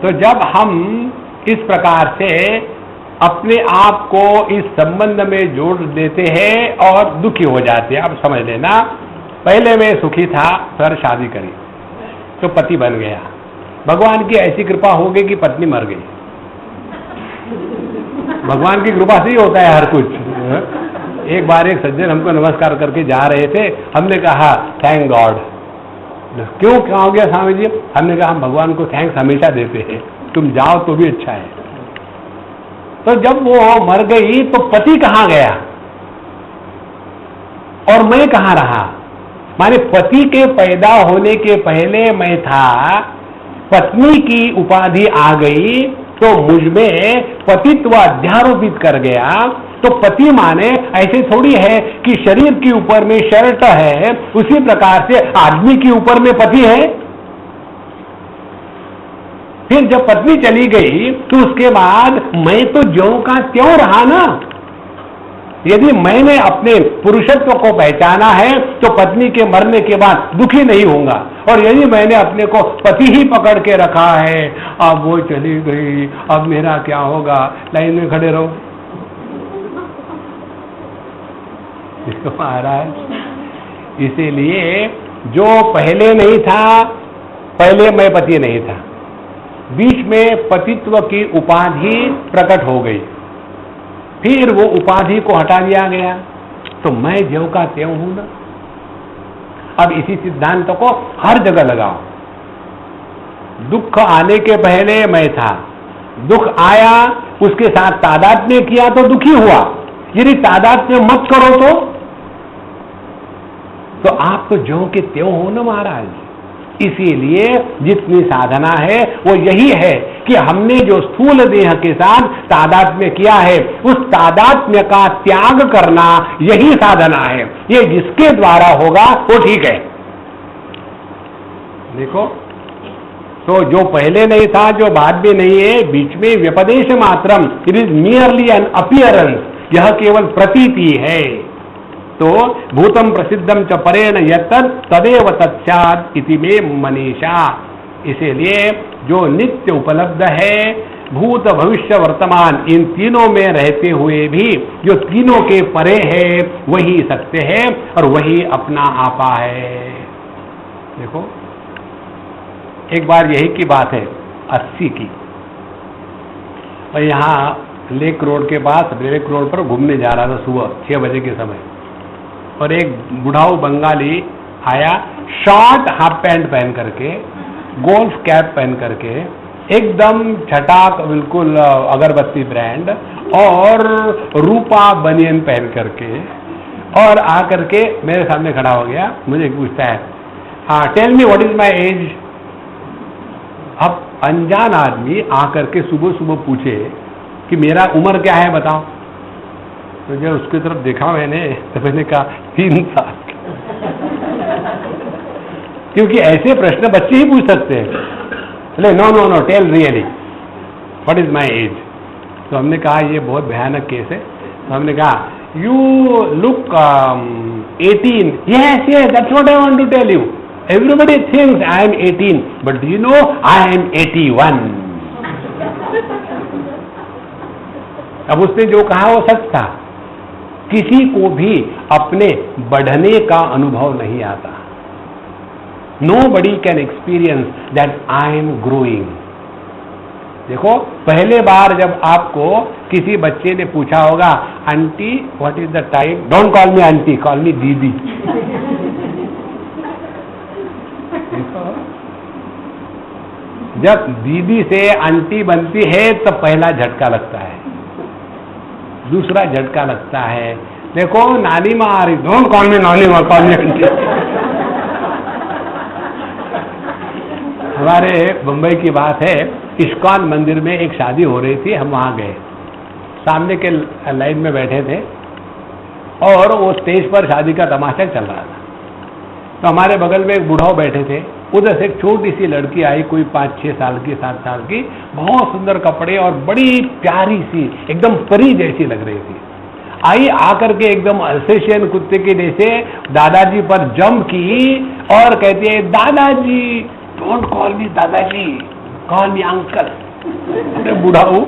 तो जब हम इस प्रकार से अपने आप को इस संबंध में जोड़ देते हैं और दुखी हो जाते हैं। अब समझ लेना, पहले मैं सुखी था, फिर शादी करी तो पति बन गया। भगवान की ऐसी कृपा हो गई कि पत्नी मर गई। भगवान की कृपा से ही होता है हर कुछ। एक बार एक सज्जन हमको नमस्कार करके जा रहे थे, हमने कहा थैंक गॉड। क्यों, क्या हो गया स्वामी जी? हमने कहा हम भगवान को थैंक्स हमेशा देते हैं, तुम जाओ तो भी अच्छा है। तो जब वो मर गई तो पति कहाँ गया और मैं कहाँ रहा? माने पति के पैदा होने के पहले मैं था, पत्नी की उपाधि आ गई तो मुझ में पतित्व अध्यारोपित कर गया। तो पति माने ऐसे थोड़ी है कि शरीर के ऊपर में शर्ट है, उसी प्रकार से आदमी के ऊपर में पति है। फिर जब पत्नी चली गई तो उसके बाद मैं तो ज्यों का त्यों रहा ना। यदि मैंने अपने पुरुषत्व को पहचाना है तो पत्नी के मरने के बाद दुखी नहीं होऊंगा, और यदि मैंने अपने को पति ही पकड़ के रखा है, अब वो चली गई, अब मेरा क्या होगा, लाइन में खड़े रहो। महाराज, इसीलिए जो पहले नहीं था, पहले मैं पति नहीं था, बीच में पतित्व की उपाधि प्रकट हो गई, फिर वो उपाधि को हटा दिया गया, तो मैं ज्यों का त्यों हूं ना। अब इसी सिद्धांत को हर जगह लगाओ। दुख आने के पहले मैं था, दुख आया, उसके साथ तादात्म्य किया तो दुखी हुआ। यदि तादात्म्य मत करो तो आप तो ज्यों के त्यों हो ना महाराज। इसीलिए जितनी साधना है वो यही है कि हमने जो स्थूल देह के साथ तादात्म्य किया है, उस तादात्म्य का त्याग करना यही साधना है। ये जिसके द्वारा होगा वो ठीक है। देखो, तो जो पहले नहीं था, जो बाद में नहीं है, बीच में व्यपदेश मात्रम, it is merely an appearance, यह केवल प्रतीति है। तो भूतम प्रसिद्धम च परेण यत्तत् तदेव तत्स्यात् इति मे मनीषा। इसीलिए जो नित्य उपलब्ध है, भूत भविष्य वर्तमान, इन तीनों में रहते हुए भी जो तीनों के परे है वही सत्य है और वही अपना आपा है। देखो, एक बार यही की बात है 80 की, और यहाँ लेक रोड के पास, लेक रोड पर घूमने जा रहा था सुबह 6 बजे के समय, और एक बुढ़ाऊ बंगाली आया, शॉर्ट हाफ पैंट पहन करके, गोल्फ कैप पहन करके, एकदम छटाक बिल्कुल अगरबत्ती ब्रांड और रूपा बनियन पहन करके, और आकर के मेरे सामने खड़ा हो गया। मुझे पूछता है, हाँ tell me what is my age. अब अनजान आदमी आकर के सुबह सुबह पूछे कि मेरा उम्र क्या है बताओ, तो जब उसकी तरफ देखा मैंने तो मैंने कहा 3 साल। क्योंकि ऐसे प्रश्न बच्चे ही पूछ सकते हैं। बोले no no no tell really what is my age. तो हमने कहा ये बहुत भयानक केस है। तो हमने कहा you look 18। Yes yes that's what I want to tell you. Everybody thinks I am 18 but do you know I am 81। अब उसने जो कहा वो सच था। किसी को भी अपने बढ़ने का अनुभव नहीं आता। Nobody can experience that I am growing. देखो पहले बार जब आपको किसी बच्चे ने पूछा होगा, aunty what is the time, don't call me aunty, call मी दीदी। जब दीदी से आंटी बनती है तब पहला झटका लगता है, दूसरा झटका लगता है, देखो नानी माँ आ रही, डोंट कॉल मी नानी माँ, कॉल मी आंटी। हमारे मुंबई की बात है, इस्कॉन मंदिर में एक शादी हो रही थी, हम वहाँ गए, सामने के लाइन में बैठे थे और वो स्टेज पर शादी का तमाशा चल रहा था। तो हमारे बगल में एक बूढ़ा बैठे थे, उधर से एक छोटी सी लड़की आई, कोई 5-6 साल की, 7 साल की, बहुत सुंदर कपड़े और बड़ी प्यारी सी, एकदम परी जैसी लग रही थी। आई आकर के एकदम अल्सेशियन कुत्ते के जैसे दादाजी पर जंप की और कहती है, दादाजी डोंट कॉल मी दादाजी, कॉल मी अंकल। अरे बुढ़ाऊ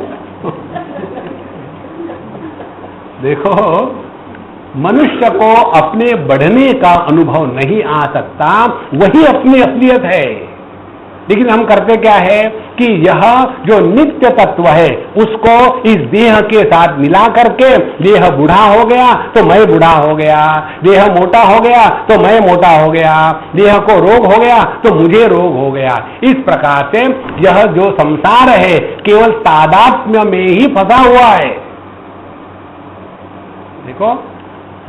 देखो, मनुष्य को अपने बढ़ने का अनुभव नहीं आ सकता, वही अपनी असलियत है। लेकिन हम करते क्या है कि यह जो नित्य तत्व है उसको इस देह के साथ मिला करके, देह बूढ़ा हो गया तो मैं बूढ़ा हो गया, देह मोटा हो गया तो मैं मोटा हो गया, देह को रोग हो गया तो मुझे रोग हो गया। इस प्रकार से यह जो संसार है केवल तादात्म्य में ही फंसा हुआ है। देखो,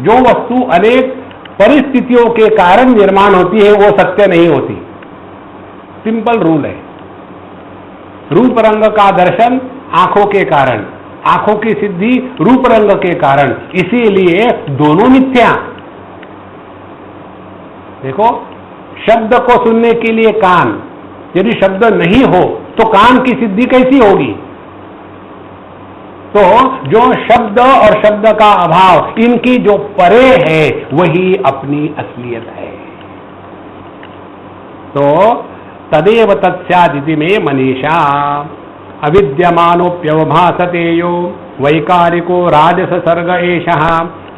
जो वस्तु अनेक परिस्थितियों के कारण निर्माण होती है वो सत्य नहीं होती। सिंपल रूल है। रूप रंग का दर्शन आंखों के कारण, आंखों की सिद्धि रूप रंग के कारण, इसीलिए दोनों मिथ्या। देखो, शब्द को सुनने के लिए कान, यदि शब्द नहीं हो तो कान की सिद्धि कैसी होगी? तो जो शब्द और शब्द का अभाव, इनकी जो परे है वही अपनी असलियत है। तो तदेव तत्स्यादिति में मनीषा अविद्यमानोप्यवभासते यो वैकारिको राजस सर्ग एषः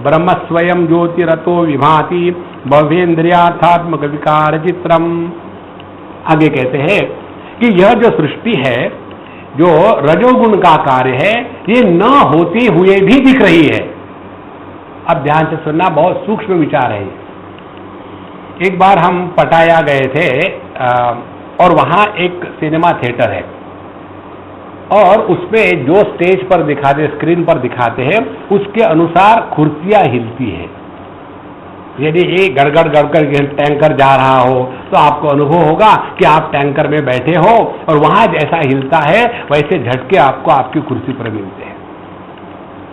ब्रह्म स्वयं ज्योतिरतो विभाति भवेन्द्रियार्थात्मक विकार चित्रम। आगे कहते हैं कि यह जो सृष्टि है, जो रजोगुण का कार्य है, ये न होते हुए भी दिख रही है। अब ध्यान से सुनना, बहुत सूक्ष्म विचार है। एक बार हम पटाया गए थे और वहां एक सिनेमा थिएटर है और उसमें जो स्टेज पर दिखाते, स्क्रीन पर दिखाते हैं, उसके अनुसार कुर्सियां हिलती है। यदि ये गड़गड़ गड़गड़ टैंकर जा रहा हो तो आपको अनुभव होगा कि आप टैंकर में बैठे हो और वहां जैसा हिलता है वैसे झटके आपको आपकी कुर्सी पर मिलते हैं।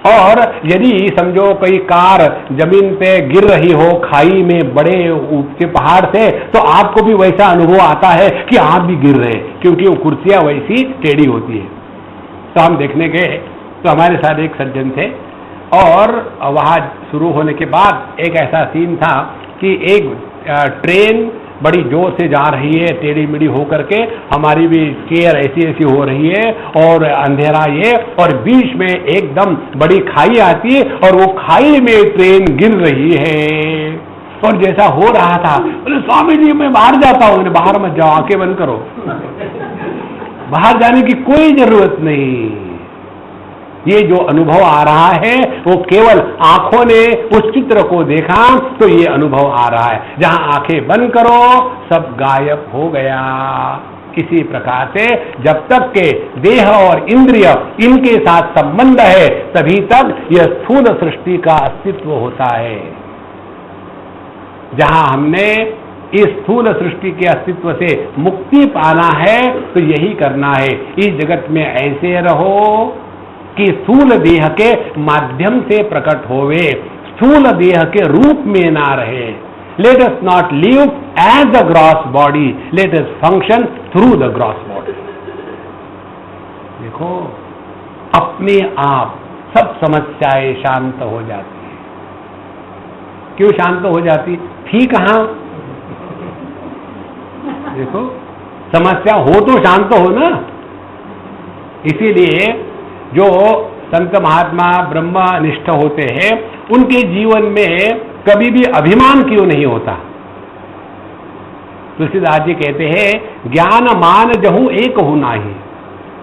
और यदि समझो कोई कार जमीन पे गिर रही हो खाई में बड़े ऊंचे पहाड़ से, तो आपको भी वैसा अनुभव आता है कि आप भी गिर रहे हैं, क्योंकि वो कुर्सियां वैसी टेढ़ी होती है। तो हम देखने गए तो हमारे साथ एक सज्जन थे और वहां शुरू होने के बाद एक ऐसा सीन था कि एक ट्रेन बड़ी जोर से जा रही है, टेढ़ी मेढ़ी होकर के, हमारी भी चेयर ऐसी ऐसी हो रही है और अंधेरा ये, और बीच में एकदम बड़ी खाई आती है और वो खाई में ट्रेन गिर रही है। और जैसा हो रहा था, बोले स्वामी जी मैं बाहर जाता हूं। बाहर मत जाओ, आंखें बंद करो, बाहर जाने की कोई जरूरत नहीं। ये जो अनुभव आ रहा है वो केवल आंखों ने उस चित्र को देखा तो ये अनुभव आ रहा है। जहां आंखें बंद करो सब गायब हो गया। इसी प्रकार से जब तक के देह और इंद्रिय इनके साथ संबंध है तभी तक यह स्थूल सृष्टि का अस्तित्व होता है। जहां हमने इस स्थूल सृष्टि के अस्तित्व से मुक्ति पाना है तो यही करना है, इस जगत में ऐसे रहो कि स्थूल देह के माध्यम से प्रकट होवे, स्थूल देह के रूप में ना रहे। Let us not live as a gross body, let us function through the gross body. देखो अपने आप सब समस्याएं शांत हो जाती है। क्यों शांत हो जाती? थी कहां? देखो समस्या हो तो शांत हो ना। इसीलिए जो संत महात्मा ब्रह्मनिष्ठ होते हैं उनके जीवन में कभी भी अभिमान क्यों नहीं होता? तुलसीदास जी कहते हैं ज्ञान मान जहूं एक हो नाही।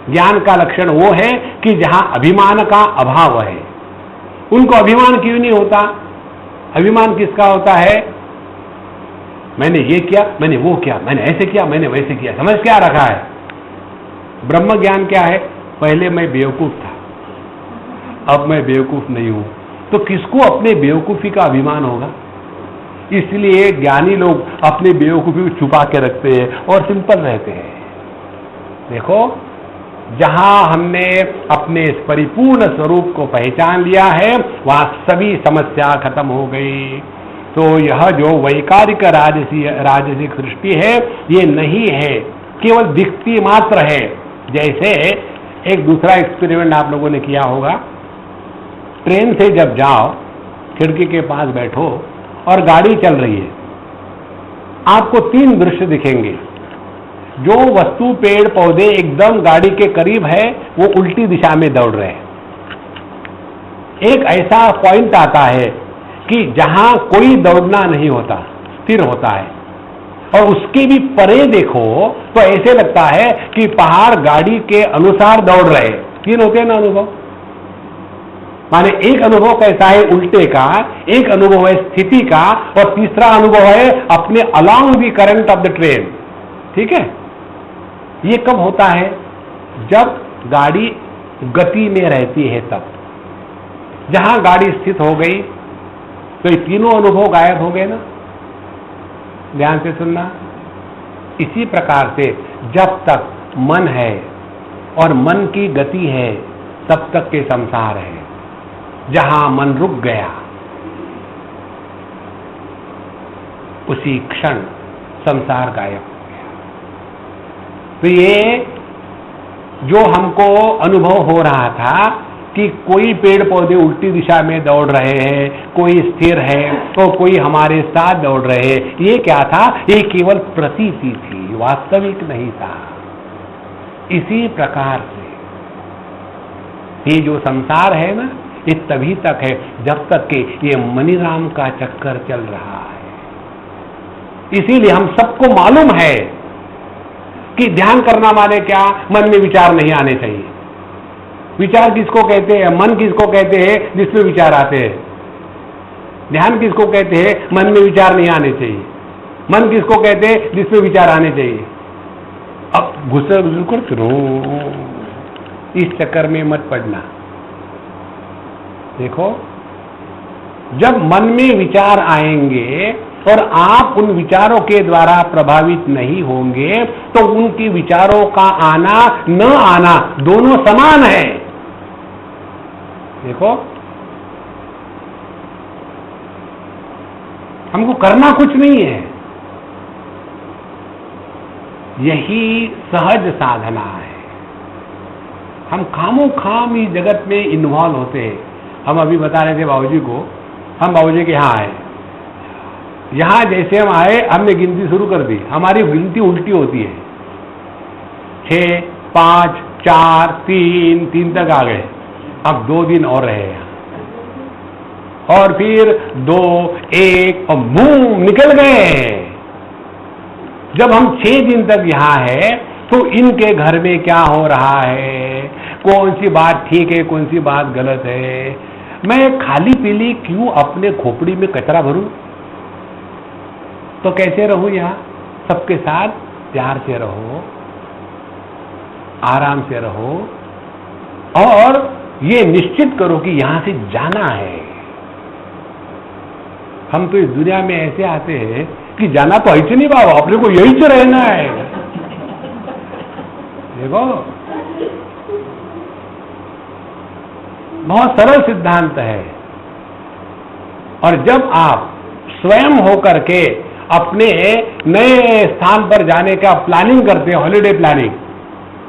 ज्ञान का लक्षण वो है कि जहां अभिमान का अभाव है। उनको अभिमान क्यों नहीं होता? अभिमान किसका होता है? मैंने ये किया, मैंने वो किया, मैंने ऐसे किया, मैंने वैसे किया। समझ क्या रखा है? ब्रह्म ज्ञान क्या है? पहले मैं बेवकूफ था, अब मैं बेवकूफ नहीं हूं। तो किसको अपने बेवकूफी का अभिमान होगा? इसलिए ज्ञानी लोग अपनी बेवकूफी को छुपा के रखते हैं और सिंपल रहते हैं। देखो जहां हमने अपने इस परिपूर्ण स्वरूप को पहचान लिया है वहां सभी समस्या खत्म हो गई। तो यह जो वैकारिक राजसिक सृष्टि है ये नहीं है, केवल दिखती मात्र है। जैसे एक दूसरा एक्सपेरिमेंट आप लोगों ने किया होगा, ट्रेन से जब जाओ खिड़की के पास बैठो और गाड़ी चल रही है, आपको 3 दृश्य दिखेंगे। जो वस्तु पेड़ पौधे एकदम गाड़ी के करीब है वो उल्टी दिशा में दौड़ रहे हैं। एक ऐसा पॉइंट आता है कि जहां कोई दौड़ना नहीं होता, स्थिर होता है, और उसके भी परे देखो तो ऐसे लगता है कि पहाड़ गाड़ी के अनुसार दौड़ रहे। 3 होते हैं ना अनुभव। माने एक अनुभव कैसा है? उल्टे का, एक अनुभव है स्थिति का, और तीसरा अनुभव है अपने along the current of the train. ठीक है? ये कब होता है? जब गाड़ी गति में रहती है तब। जहां गाड़ी स्थित हो गई तो ये तीनों अनुभव गायब हो गए ना। ध्यान से सुनना। इसी प्रकार से जब तक मन है और मन की गति है तब तक के संसार है। जहां मन रुक गया उसी क्षण संसार गायब हो गया। तो ये जो हमको अनुभव हो रहा था कि कोई पेड़ पौधे उल्टी दिशा में दौड़ रहे हैं, कोई स्थिर है तो कोई हमारे साथ दौड़ रहे हैं, ये क्या था? ये केवल प्रतीति थी, वास्तविक नहीं था। इसी प्रकार से ये जो संसार है ना ये तभी तक है जब तक कि ये मनीराम का चक्कर चल रहा है। इसीलिए हम सबको मालूम है कि ध्यान करना माने क्या? मन में विचार नहीं आने चाहिए। विचार किसको कहते हैं? मन किसको कहते हैं? जिसमें विचार आते हैं। ध्यान किसको कहते हैं? मन में विचार नहीं आने चाहिए। मन किसको कहते हैं? जिसमें विचार आने चाहिए। अब गुस्सा कर चलो, इस चक्कर में मत पड़ना। देखो जब मन में विचार आएंगे और आप उन विचारों के द्वारा प्रभावित नहीं होंगे तो उनकी विचारों का आना न आना दोनों समान है। देखो हमको करना कुछ नहीं है, यही सहज साधना है। हम खामो खाम इस जगत में इन्वॉल्व होते हैं। हम अभी बता रहे थे बाबूजी को, हम बाबूजी के यहाँ आए, यहां जैसे हम आए हमने गिनती शुरू कर दी। हमारी गिनती उल्टी होती है, 6, 5, 4, 3 तक आ गए। अब 2 दिन और रहे हैं और फिर 2, 1 और बूम निकल गए। जब हम 6 दिन तक यहां हैं तो इनके घर में क्या हो रहा है? कौन सी बात ठीक है, कौन सी बात गलत है। मैं खाली पीली क्यों अपने खोपड़ी में कचरा भरूं? तो कैसे रहूं? यहां सबके साथ प्यार से रहो, आराम से रहो और ये निश्चित करो कि यहां से जाना है। हम तो इस दुनिया में ऐसे आते हैं कि जाना तो ऐसे नहीं बाबा, अपने को यही से रहना है। देखो बहुत सरल सिद्धांत है। और जब आप स्वयं होकर के अपने नए स्थान पर जाने का प्लानिंग करते हैं, हॉलिडे प्लानिंग,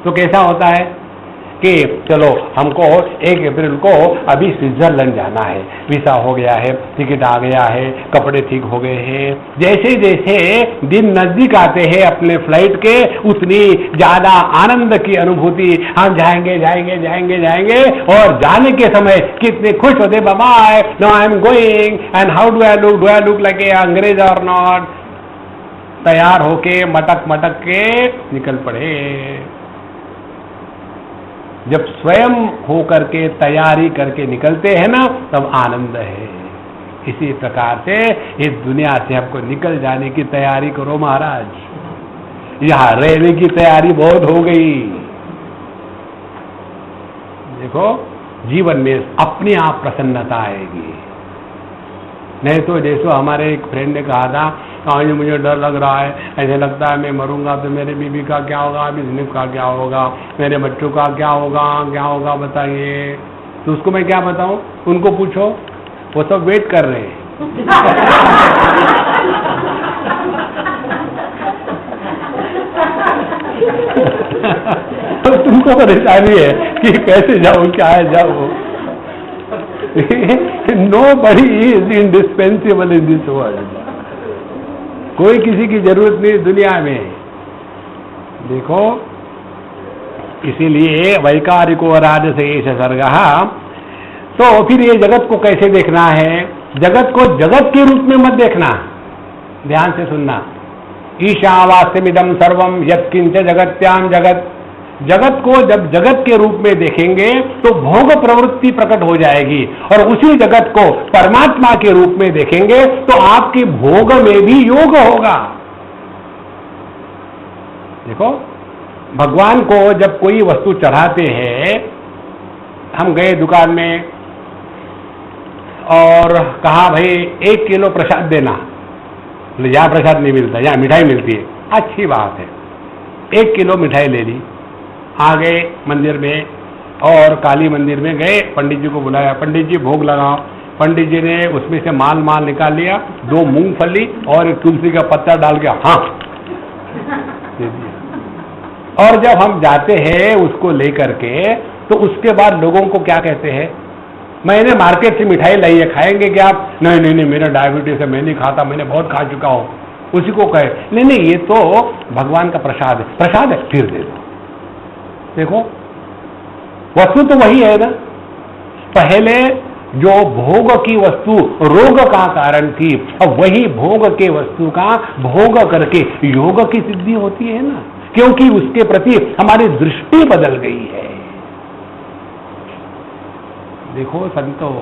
तो कैसा होता है कि चलो हमको 1 अप्रैल को अभी स्विट्जरलैंड जाना है, वीसा हो गया है, टिकट आ गया है, कपड़े ठीक हो गए हैं। जैसे जैसे दिन नजदीक आते हैं अपने फ्लाइट के, उतनी ज्यादा आनंद की अनुभूति, हम जाएंगे जाएंगे जाएंगे जाएंगे, और जाने के समय कितने खुश होते, बाबा no I am going and how do I look like a अंग्रेज और नॉट। तैयार होके मटक मटक के निकल पड़े। जब स्वयं होकर के तैयारी करके निकलते हैं ना, तब आनंद है। इसी प्रकार से इस दुनिया से हमको निकल जाने की तैयारी करो महाराज। यहां रहने की तैयारी बहुत हो गई। देखो जीवन में अपने आप प्रसन्नता आएगी। नहीं तो जैसे हमारे एक फ्रेंड ने कहा था, आज मुझे डर लग रहा है, ऐसे लगता है मैं मरूंगा तो मेरे बीबी का क्या होगा, बिजनेस का क्या होगा, मेरे बच्चों का क्या होगा बताइए। तो उसको मैं क्या बताऊं? उनको पूछो, वो सब वेट कर रहे हैं। तो तुमको परेशानी है कि कैसे जाओ, क्या है जाओ। Nobody is indispensable in this world. कोई किसी की जरूरत नहीं दुनिया में। देखो इसीलिए वैकारिको राजसेश सर्गः। तो फिर ये जगत को कैसे देखना है? जगत को जगत के रूप में मत देखना, ध्यान से सुनना। ईशावास्यमिदं सर्वम यत्किंच जगत्याम जगत। जगत को जब जगत के रूप में देखेंगे तो भोग प्रवृत्ति प्रकट हो जाएगी, और उसी जगत को परमात्मा के रूप में देखेंगे तो आपके भोग में भी योग होगा। देखो भगवान को जब कोई वस्तु चढ़ाते हैं, हम गए दुकान में और कहा भाई 1 किलो प्रसाद देना, यहां प्रसाद नहीं मिलता, यहां मिठाई मिलती है। अच्छी बात है, 1 किलो मिठाई ले ली। आ गए मंदिर में और काली मंदिर में गए, पंडित जी को बुलाया, पंडित जी भोग लगाओ। पंडित जी ने उसमें से माल निकाल लिया, 2 मूंगफली और 1 तुलसी का पत्ता डाल के हाँ दे दिया। और जब हम जाते हैं उसको लेकर के, तो उसके बाद लोगों को क्या कहते हैं, मैंने मार्केट से मिठाई लाई है, खाएंगे क्या आप? नहीं नहीं नहीं, मेरा डायबिटीज है, मैं नहीं खाता, मैंने बहुत खा चुका हूं। उसी को कहे नहीं नहीं, ये तो भगवान का प्रसाद है, प्रसाद है फिर दे दो। देखो वस्तु तो वही है ना। पहले जो भोग की वस्तु रोग का कारण थी, अब वही भोग के वस्तु का भोग करके योग की सिद्धि होती है ना, क्योंकि उसके प्रति हमारी दृष्टि बदल गई है। देखो संतो,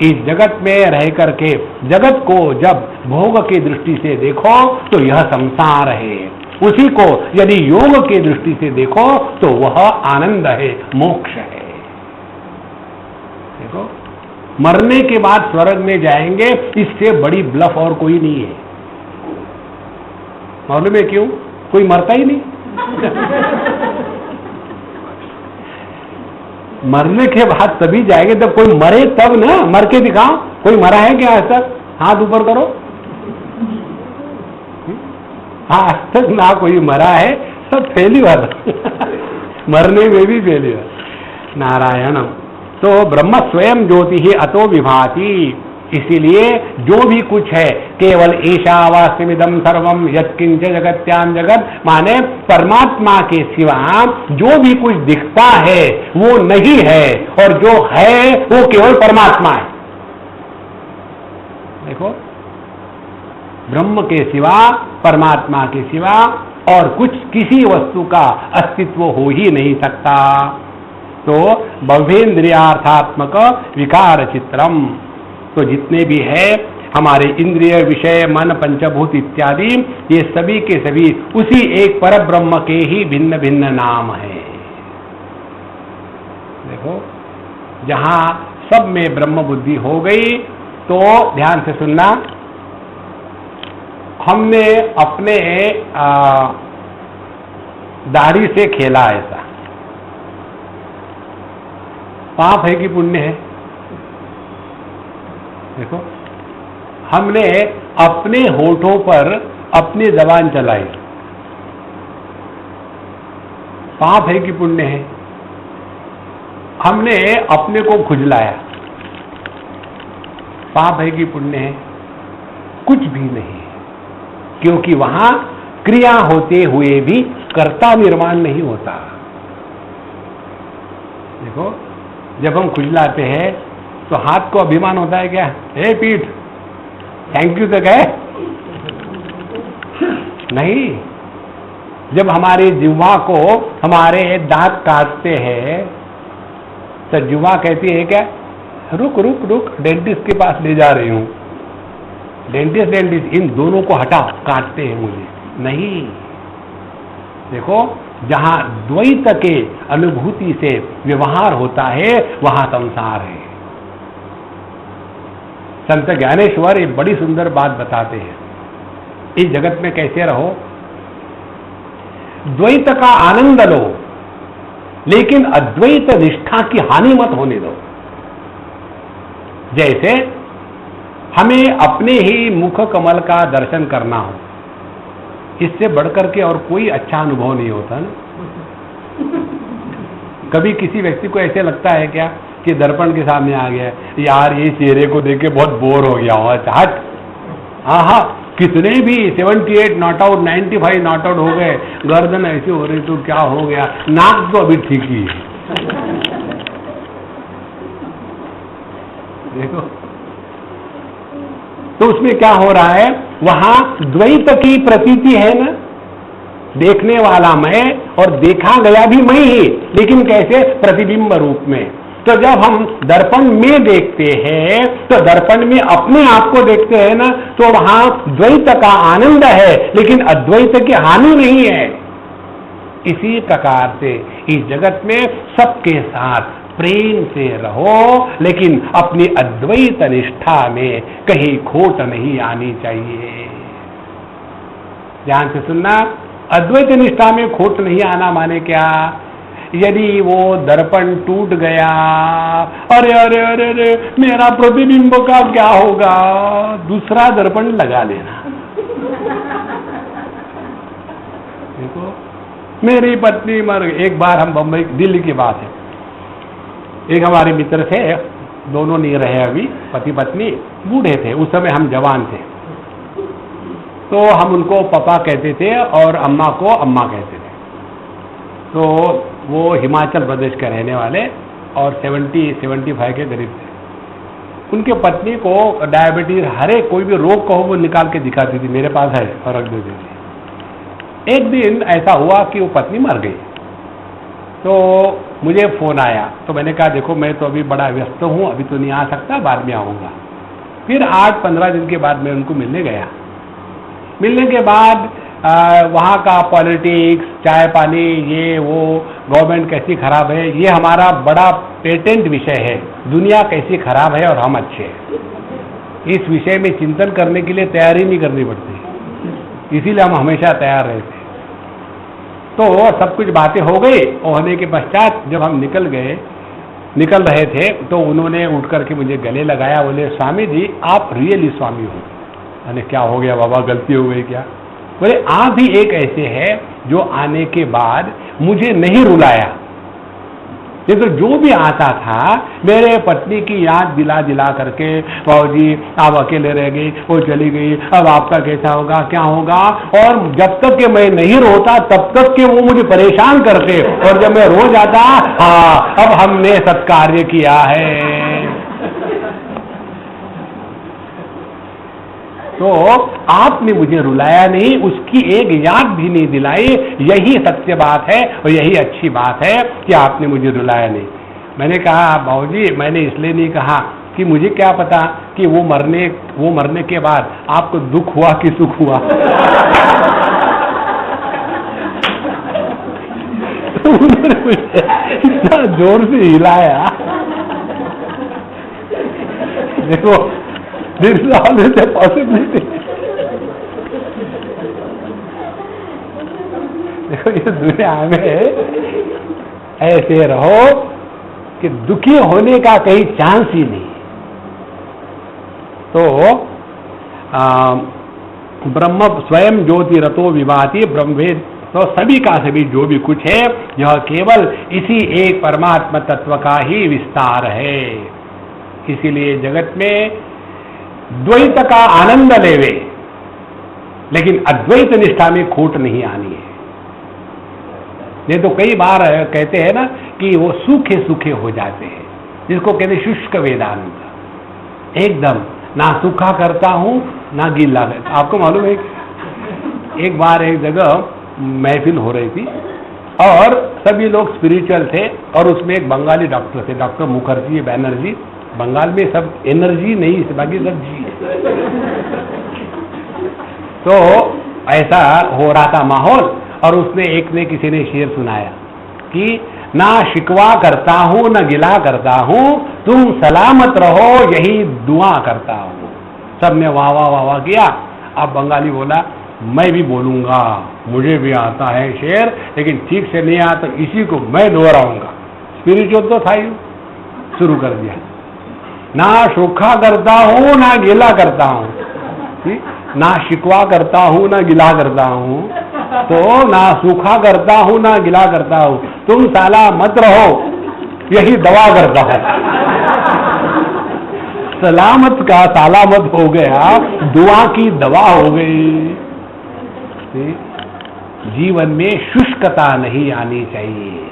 इस जगत में रह करके जगत को जब भोग की दृष्टि से देखो तो यह संसार है, उसी को यदि योग की दृष्टि से देखो तो वह आनंद है, मोक्ष है। देखो मरने के बाद स्वर्ग में जाएंगे, इससे बड़ी ब्लफ और कोई नहीं है। मालूम है क्यों? कोई मरता ही नहीं। मरने के बाद तभी जाएंगे जब कोई मरे, तब ना। मर के दिखाओ, कोई मरा है क्या आज तक? हाथ ऊपर करो। हाँ, आज तक ना कोई मरा है, सब फेल्यूर। मरने में भी फेल्यूर। नारायणम। तो ब्रह्म स्वयं ज्योति ही अतो विभाति। इसीलिए जो भी कुछ है केवल ईशावास्यमिदं सर्वम यत्किंच जगत्याम जगत, माने परमात्मा के सिवा जो भी कुछ दिखता है वो नहीं है, और जो है वो केवल परमात्मा है। देखो ब्रह्म के सिवा, परमात्मा के सिवा और कुछ किसी वस्तु का अस्तित्व हो ही नहीं सकता। तो भवेन्द्रियार्थात्मक विकार चित्रम। तो जितने भी है हमारे इंद्रिय, विषय, मन, पंचभूत इत्यादि, ये सभी के सभी उसी एक पर ब्रह्म के ही भिन्न भिन्न नाम है। देखो, जहां सब में ब्रह्म बुद्धि हो गई तो ध्यान से सुनना, हमने अपने दाढ़ी से खेला ऐसा, पाप है कि पुण्य है? देखो, हमने अपने होठों पर अपनी जबान चलाई, पाप है कि पुण्य है? हमने अपने को खुजलाया, पाप है कि पुण्य है? कुछ भी नहीं, क्योंकि वहां क्रिया होते हुए भी कर्ता निर्माण नहीं होता। देखो, जब हम खुजलाते हैं तो हाथ को अभिमान होता है क्या? हे पीठ, थैंक यू तो कहे नहीं। जब हमारी जिह्वा को हमारे दांत काटते हैं तो जिह्वा कहती है क्या? रुक रुक रुक, डेंटिस्ट के पास ले जा रही हूं। डेंटिस्ट इन दोनों को हटाओ, काटते हैं मुझे नहीं। देखो, जहां द्वैत के अनुभूति से व्यवहार होता है वहां संसार है। संत ज्ञानेश्वर एक बड़ी सुंदर बात बताते हैं, इस जगत में कैसे रहो, द्वैत का आनंद लो लेकिन अद्वैत निष्ठा की हानि मत होने दो। जैसे हमें अपने ही मुख कमल का दर्शन करना हो, इससे बढ़कर के और कोई अच्छा अनुभव नहीं होता ना। कभी किसी व्यक्ति को ऐसे लगता है क्या कि दर्पण के सामने आ गया, यार ये चेहरे को देख के बहुत बोर हो गया हूं, हट। हाँ, कितने भी 78 नॉट आउट, 95 नॉट आउट हो गए, गर्दन ऐसी हो रही तो क्या हो गया, नाक तो अभी ठीक ही है। देखो, तो उसमें क्या हो रहा है, वहां द्वैत की प्रतीति है ना, देखने वाला मैं और देखा गया भी मैं ही, लेकिन कैसे? प्रतिबिंब रूप में। तो जब हम दर्पण में देखते हैं तो दर्पण में अपने आप को देखते हैं ना, तो वहां द्वैत का आनंद है लेकिन अद्वैत की हानि नहीं है। इसी प्रकार से इस जगत में सबके साथ प्रेम से रहो लेकिन अपनी अद्वैत निष्ठा में कहीं खोट नहीं आनी चाहिए। ध्यान से सुनना, अद्वैत निष्ठा में खोट नहीं आना माने क्या? यदि वो दर्पण टूट गया, अरे अरे अरे अरे मेरा प्रतिबिंब का क्या होगा, दूसरा दर्पण लगा लेना। देखो, मेरी पत्नी मर गई। एक बार हम बंबई, दिल्ली की बात है, एक हमारे मित्र थे, दोनों नहीं रहे अभी, पति पत्नी, बूढ़े थे, उस समय हम जवान थे। तो हम उनको पापा कहते थे और अम्मा को अम्मा कहते थे। तो वो हिमाचल प्रदेश के रहने वाले और 70-75 के करीब थे। उनके पत्नी को डायबिटीज, हरे कोई भी रोग को वो निकाल के दिखाती थी, मेरे पास है, और रख देती थी। एक दिन ऐसा हुआ कि वो पत्नी मर गई। तो मुझे फोन आया, तो मैंने कहा देखो मैं तो अभी बड़ा व्यस्त हूँ, अभी तो नहीं आ सकता, बाद में आऊँगा। फिर 8-15 दिन के बाद मैं उनको मिलने गया। मिलने के बाद वहाँ का पॉलिटिक्स, चाय पानी, ये वो, गवर्नमेंट कैसी खराब है, ये हमारा बड़ा पेटेंट विषय है, दुनिया कैसी खराब है और हम अच्छे हैं। इस विषय में चिंतन करने के लिए तैयारी नहीं करनी पड़ती, इसीलिए हम हमेशा तैयार रहते। तो सब कुछ बातें हो गई, होने के पश्चात जब हम निकल रहे थे तो उन्होंने उठ करके मुझे गले लगाया, बोले स्वामी जी आप रियली स्वामी हो। मैंने क्या हो गया बाबा, गलती हो गई क्या? बोले आप भी एक ऐसे हैं जो आने के बाद मुझे नहीं रुलाया, ये तो जो भी आता था मेरे पत्नी की याद दिला करके, बाबूजी आप अकेले रह गई, वो चली गई, अब आपका कैसा होगा, क्या होगा, और जब तक कि मैं नहीं रोता तब तक कि वो मुझे परेशान करते, और जब मैं रो जाता, हाँ अब हमने सत्कार्य किया है। तो आपने मुझे रुलाया नहीं, उसकी एक याद भी नहीं दिलाई। यही सत्य बात है और यही अच्छी बात है कि आपने मुझे रुलाया नहीं। मैंने कहा बाबूजी, मैंने इसलिए नहीं कहा कि मुझे क्या पता कि वो मरने के बाद आपको दुख हुआ कि सुख हुआ। तो उन्होंने मुझे इतना जोर से हिलाया, देखो this is always a possibility. देखो इस दुनिया में ऐसे रहो कि दुखी होने का कहीं चांस ही नहीं। तो ब्रह्म स्वयं ज्योति रतो विभाति ब्रह्मवेद, तो सभी का सभी जो भी कुछ है यह केवल इसी एक परमात्मा तत्व का ही विस्तार है। इसीलिए जगत में द्वैत का आनंद लेवे, लेकिन अद्वैत निष्ठा में खोट नहीं आनी है। नहीं तो कई बार कहते हैं ना कि वो सूखे सूखे हो जाते हैं, जिसको कहते हैं शुष्क वेदांत। एकदम ना सूखा करता हूं ना गीला करता। आपको मालूम है एक बार एक जगह महफिल हो रही थी और सभी लोग स्पिरिचुअल थे और उसमें एक बंगाली डॉक्टर थे, डॉक्टर मुखर्जी बैनर्जी। बंगाल में सब एनर्जी नहीं, बाकी सब जी। तो ऐसा हो रहा था माहौल और उसने एक ने किसी ने शेर सुनाया कि ना शिकवा करता हूं ना गिला करता हूं, तुम सलामत रहो यही दुआ करता हूं। सबने वाह वाह वाह वाह किया। अब बंगाली बोला मैं भी बोलूंगा, मुझे भी आता है शेर, लेकिन ठीक से नहीं आता, इसी को मैं दोहराऊंगा। स्पिरिचुअल तो था ही, शुरू कर दिया। ना सूखा करता हूं ना गीला करता हूं, ना शिकवा करता हूं ना गिला करता हूं, तो ना सूखा करता हूं ना गिला करता हूं, तुम साला मत रहो यही दवा करता है। सलामत का सलामत हो गया, दुआ की दवा हो गई। जीवन में शुष्कता नहीं आनी चाहिए।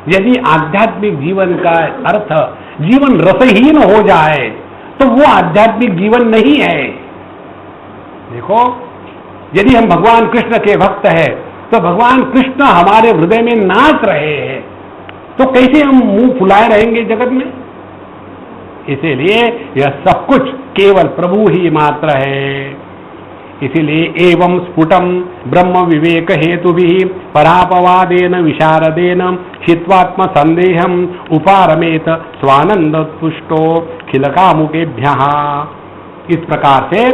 यदि आध्यात्मिक जीवन का अर्थ जीवन रसहीन हो जाए तो वो आध्यात्मिक जीवन नहीं है। देखो, यदि हम भगवान कृष्ण के भक्त हैं तो भगवान कृष्ण हमारे हृदय में नाच रहे हैं, तो कैसे हम मुंह फुलाए रहेंगे जगत में? इसीलिए यह सब कुछ केवल प्रभु ही मात्र है। इसीलिए एवं स्फुटम ब्रह्म विवेक हेतु भी परापवादेन विशारदेन हित्वात्म संदेहम उपारमेत स्वानंद पुष्टो खिलकामुकेभ्यः। इस प्रकार से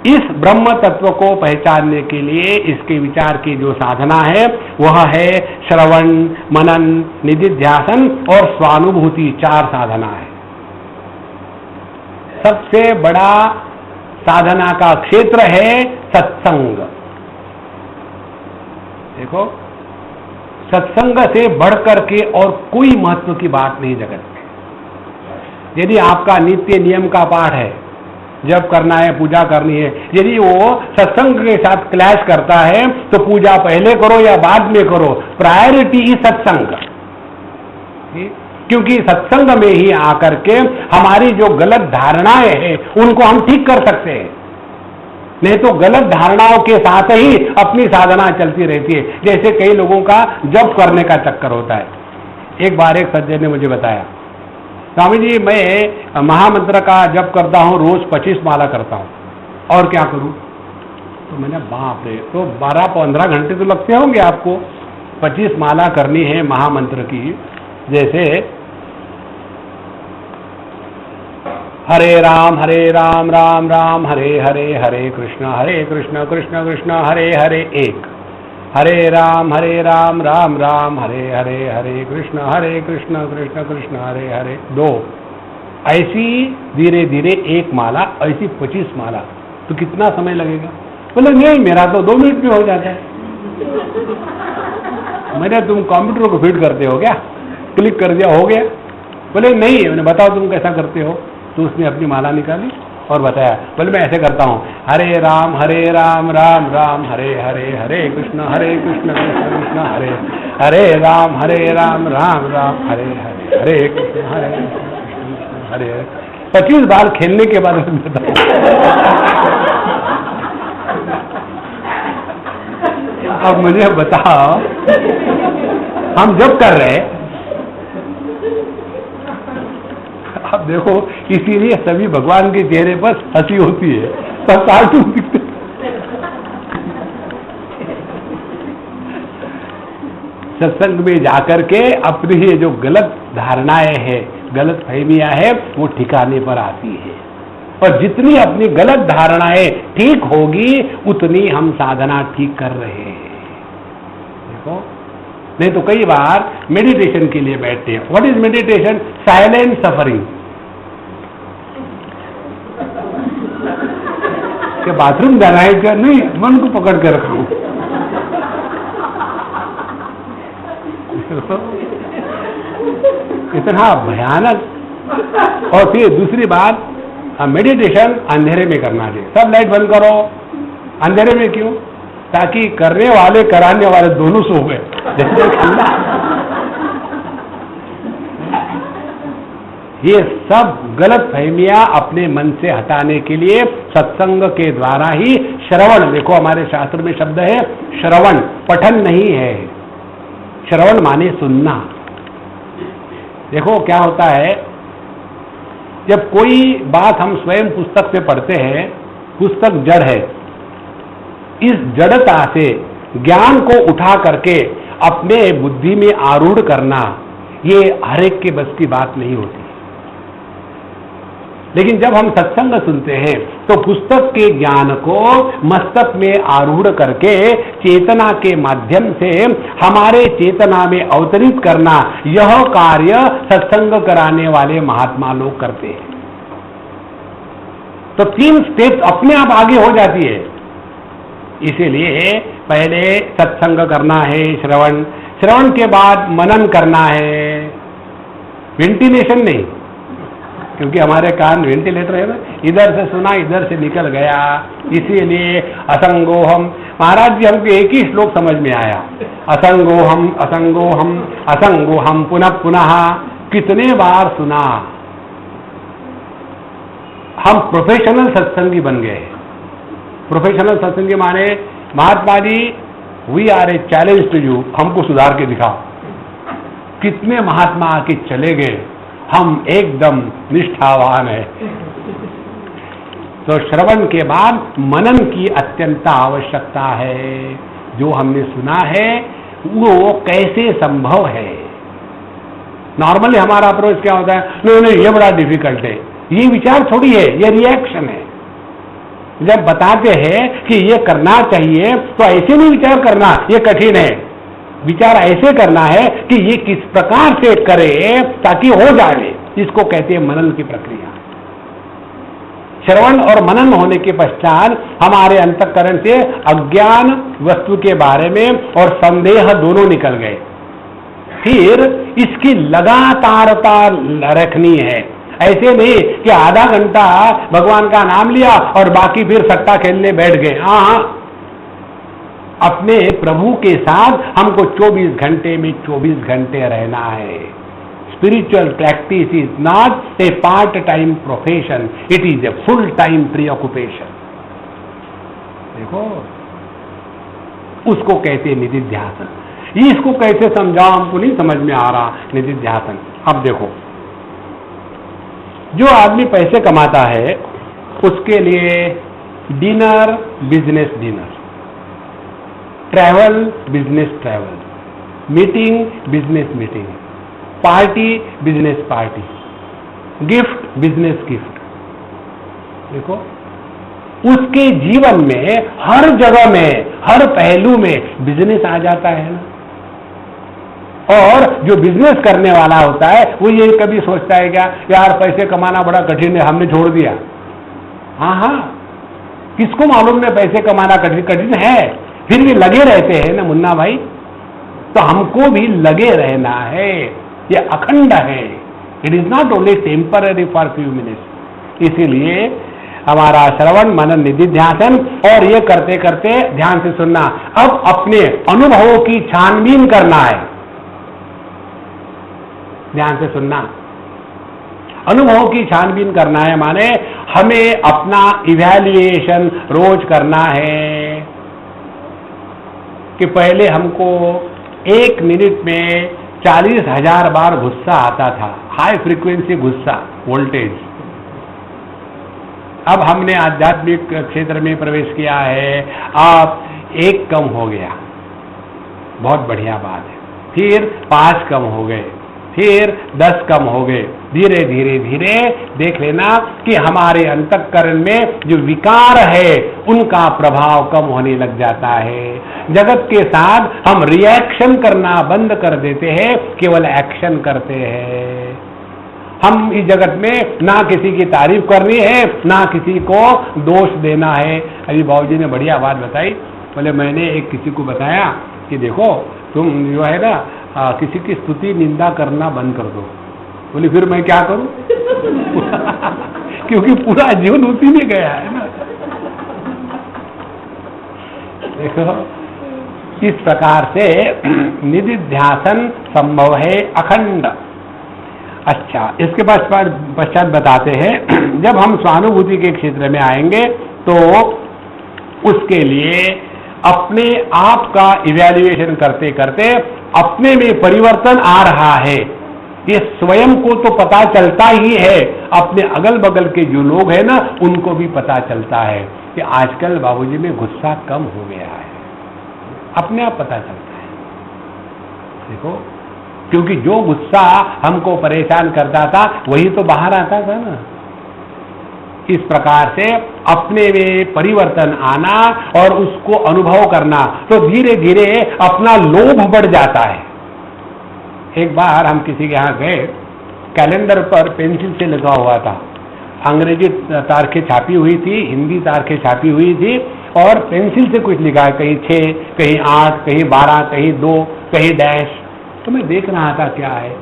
इस ब्रह्म तत्व को पहचानने के लिए इसके विचार की जो साधना है वह है श्रवण, मनन, निधिध्यासन और स्वानुभूति। 4 साधना है। सबसे बड़ा साधना का क्षेत्र है सत्संग। देखो, सत्संग से बढ़कर के और कोई महत्व की बात नहीं जगत में। यदि आपका नित्य नियम का पाठ है, जब करना है, पूजा करनी है, यदि वो सत्संग के साथ क्लैश करता है तो पूजा पहले करो या बाद में करो, प्रायोरिटी ही सत्संग। क्योंकि सत्संग में ही आकर के हमारी जो गलत धारणाएं हैं उनको हम ठीक कर सकते हैं। नहीं तो गलत धारणाओं के साथ ही अपनी साधना चलती रहती है। जैसे कई लोगों का जप करने का चक्कर होता है। एक बार एक सज्जन ने मुझे बताया, स्वामी जी मैं महामंत्र का जप करता हूं, रोज 25 माला करता हूं, और क्या करूं? तो मैंने बाप रे, तो 12-15 घंटे तो लगते होंगे आपको। 25 माला करनी है महामंत्र की। जैसे हरे राम राम राम हरे हरे, हरे कृष्ण कृष्ण कृष्ण हरे हरे 1, हरे राम राम राम हरे हरे, हरे कृष्ण कृष्ण कृष्ण हरे हरे 2। ऐसी धीरे धीरे 1 माला, ऐसी 25 माला, तो कितना समय लगेगा? बोले नहीं, मेरा तो 2 मिनट में हो जाता है। मैंने, तुम कंप्यूटर को फीड करते हो क्या? क्लिक कर दिया, हो गया? बोले नहीं। मैंने, बताओ तुम कैसा करते हो? तो उसने अपनी माला निकाली और बताया। बोले मैं ऐसे करता हूँ, हरे राम राम राम हरे हरे, हरे कृष्ण कृष्ण कृष्ण हरे हरे, राम राम राम हरे हरे, हरे कृष्ण कृष्ण हरे हरे। 25 बार खेलने के बाद उसने बताया। अब मुझे बताओ, हम जब कर रहे, अब देखो, इसीलिए सभी भगवान के चेहरे पर हंसी होती है, सब कार्टून दिखते। सत्संग में जाकर के अपनी ये जो गलत धारणाएं हैं, गलत फहमियां है, वो ठिकाने पर आती है। और जितनी अपनी गलत धारणाएं ठीक होगी, उतनी हम साधना ठीक कर रहे हैं। देखो, नहीं तो कई बार मेडिटेशन के लिए बैठते हैं। What is meditation? Silent suffering. क्या बाथरूम जाना है क्या? नहीं, मन को पकड़ कर रखा हूं। इतना भयानक। और फिर दूसरी बात, मेडिटेशन अंधेरे में करना चाहिए। सब लाइट बंद करो। अंधेरे में क्यों? ताकि करने वाले कराने वाले दोनों सो गए। ये सब गलत फहमियां अपने मन से हटाने के लिए सत्संग के द्वारा ही श्रवण, देखो हमारे शास्त्र में शब्द है श्रवण, पठन नहीं है। श्रवण माने सुनना। देखो क्या होता है, जब कोई बात हम स्वयं पुस्तक से पढ़ते हैं, पुस्तक जड़ है, इस जड़ता से ज्ञान को उठा करके अपने बुद्धि में आरूढ़ करना, ये हर एक के बस की बात नहीं होती। लेकिन जब हम सत्संग सुनते हैं तो पुस्तक के ज्ञान को मस्तक में आरूढ़ करके चेतना के माध्यम से हमारे चेतना में अवतरित करना, यह कार्य सत्संग कराने वाले महात्मा लोग करते हैं। तो 3 स्टेप अपने आप आगे हो जाती है। इसीलिए पहले सत्संग करना है, श्रवण, श्रवण के बाद मनन करना है। वेंटिलेशन नहीं, क्योंकि हमारे कान वेंटिलेटर है ना, इधर से सुना इधर से निकल गया। इसीलिए असंगोहम, महाराज जी हमको एक ही श्लोक समझ में आया, असंगोहम असंगोहम असंगोहम पुनः पुनः, कितने बार सुना। हम प्रोफेशनल सत्संगी बन गए। प्रोफेशनल सत्संगी माने Mahatma ji we are a challenge to you, हमको सुधार के दिखाओ। कितने महात्मा आके चले गए, हम एकदम निष्ठावान है। तो श्रवण के बाद मनन की अत्यंत आवश्यकता है। जो हमने सुना है वो कैसे संभव है। नॉर्मली हमारा अप्रोच क्या होता है, नहीं नहीं ये बड़ा डिफिकल्ट है। ये विचार थोड़ी है, ये रिएक्शन है। जब बताते हैं कि ये करना चाहिए तो ऐसे नहीं विचार करना ये कठिन है। विचार ऐसे करना है कि ये किस प्रकार से करे ताकि हो जाए। इसको कहते हैं मनन की प्रक्रिया। श्रवण और मनन होने के पश्चात हमारे अंतःकरण से अज्ञान वस्तु के बारे में और संदेह दोनों निकल गए। फिर इसकी लगातारता रखनी है। ऐसे नहीं कि आधा घंटा भगवान का नाम लिया और बाकी फिर सट्टा खेलने बैठ गए। हाँ, अपने प्रभु के साथ हमको 24 घंटे में 24 घंटे रहना है। Spiritual practice is not a part time profession, it is a full time preoccupation. देखो, उसको कहते हैं निधिध्यासन। इसको कैसे समझाओ, हमको नहीं समझ में आ रहा निधिध्यासन। अब देखो, जो आदमी पैसे कमाता है उसके लिए dinner business dinner, travel business travel, meeting business meeting, party business party, gift business gift. देखो, उसके जीवन में हर जगह में, हर पहलू में बिजनेस आ जाता है ना। और जो बिजनेस करने वाला होता है वो ये कभी सोचता है क्या, यार पैसे कमाना बड़ा कठिन है, हमने छोड़ दिया। हाँ हाँ, किसको मालूम है पैसे कमाना कठिन कठिन है, फिर भी लगे रहते हैं ना मुन्ना भाई। तो हमको भी लगे रहना है, ये अखंड है। It is not only temporary for few minutes. इसीलिए हमारा श्रवण मनन निधिध्यासन, और ये करते करते ध्यान से सुनना। अब अपने अनुभवों की छानबीन करना है। ध्यान से सुनना, अनुभवों की छानबीन करना है माने हमें अपना इवैल्यूएशन रोज करना है। कि पहले हमको 1 मिनट में 40,000 बार गुस्सा आता था, हाई फ्रीक्वेंसी गुस्सा, वोल्टेज। अब हमने आध्यात्मिक क्षेत्र में प्रवेश किया है, अब 1 कम हो गया, बहुत बढ़िया बात है। फिर 5 कम हो गए, फिर 10 कम हो गए। धीरे धीरे धीरे देख लेना कि हमारे अंतःकरण में जो विकार है उनका प्रभाव कम होने लग जाता है। जगत के साथ हम रिएक्शन करना बंद कर देते हैं, केवल एक्शन करते हैं। हम इस जगत में ना किसी की तारीफ करनी है, ना किसी को दोष देना है। अभी बाबूजी ने बढ़िया बात बताई, बोले मैंने एक किसी को बताया कि देखो तुम जो है ना किसी की स्तुति निंदा करना बंद कर दो। बोले फिर मैं क्या करूं? क्योंकि पूरा जीवन उसी में गया है ना। देखो इस प्रकार से निधिध्यासन संभव है अखंड। अच्छा, इसके पश्चात बताते हैं, जब हम स्वानुभूति के क्षेत्र में आएंगे तो उसके लिए अपने आप का इवैल्यूएशन करते करते अपने में परिवर्तन आ रहा है, ये स्वयं को तो पता चलता ही है, अपने अगल बगल के जो लोग हैं ना उनको भी पता चलता है कि आजकल बाबूजी में गुस्सा कम हो गया है, अपने आप पता चलता है। देखो, क्योंकि जो गुस्सा हमको परेशान करता था वही तो बाहर आता था ना। इस प्रकार से अपने में परिवर्तन आना और उसको अनुभव करना, तो धीरे धीरे अपना लोभ बढ़ जाता है। एक बार हम किसी के यहाँ गए, कैलेंडर पर पेंसिल से लिखा हुआ था, अंग्रेजी तारीखें छापी हुई थी, हिंदी तारीखें छापी हुई थी, और पेंसिल से कुछ लिखा है, कहीं 6, कहीं 8, कहीं 12, कहीं 2, कहीं डैश। तो मैं देख रहा था क्या है,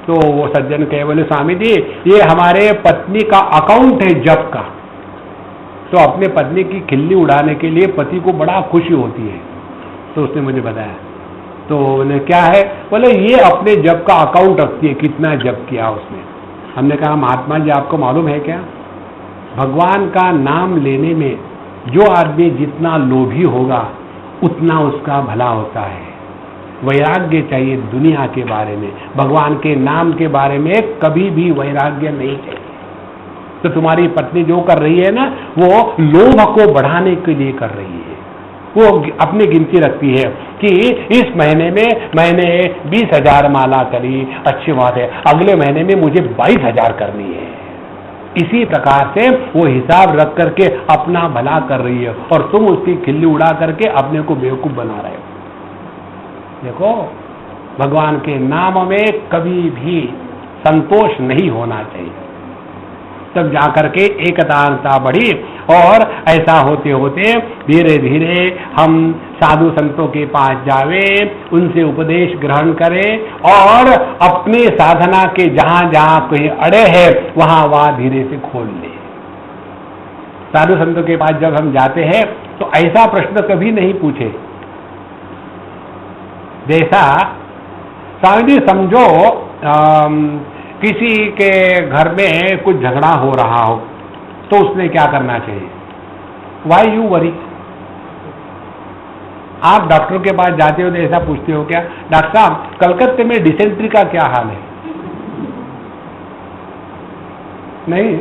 तो वो सज्जन कहे, बोले स्वामी जी ये हमारे पत्नी का अकाउंट है जप का। तो अपने पत्नी की खिल्ली उड़ाने के लिए पति को बड़ा खुशी होती है। तो उसने मुझे बताया, तो उन्हें क्या है, बोले ये अपने जप का अकाउंट रखती है, कितना जप किया उसने। हमने कहा महात्मा जी आपको मालूम है क्या, भगवान का नाम लेने में जो आदमी जितना लोभी होगा उतना उसका भला होता है। वैराग्य चाहिए दुनिया के बारे में, भगवान के नाम के बारे में कभी भी वैराग्य नहीं चाहिए। तो तुम्हारी पत्नी जो कर रही है ना, वो लोभ को बढ़ाने के लिए कर रही है। वो अपनी गिनती रखती है कि इस महीने में मैंने 20,000 माला करी, अच्छी बात है, अगले महीने में मुझे 22,000 करनी है। इसी प्रकार से वो हिसाब रख करके अपना भला कर रही है, और तुम उसकी खिल्ली उड़ा करके अपने को बेवकूफ बना रहे हो। देखो, भगवान के नाम में कभी भी संतोष नहीं होना चाहिए, तब जाकर के एकता बढ़ी। और ऐसा होते होते धीरे धीरे हम साधु संतों के पास जावे, उनसे उपदेश ग्रहण करें, और अपने साधना के जहां जहां कोई अड़े है वहां धीरे से खोल ले। साधु संतों के पास जब हम जाते हैं तो ऐसा प्रश्न कभी नहीं पूछे, जैसा स्वामी जी समझो किसी के घर में कुछ झगड़ा हो रहा हो तो उसने क्या करना चाहिए, वाई यू वरी। आप डॉक्टर के पास जाते हो तो ऐसा पूछते हो क्या, डॉक्टर साहब कलकत्ते में डिसेंट्री का क्या हाल है? नहीं,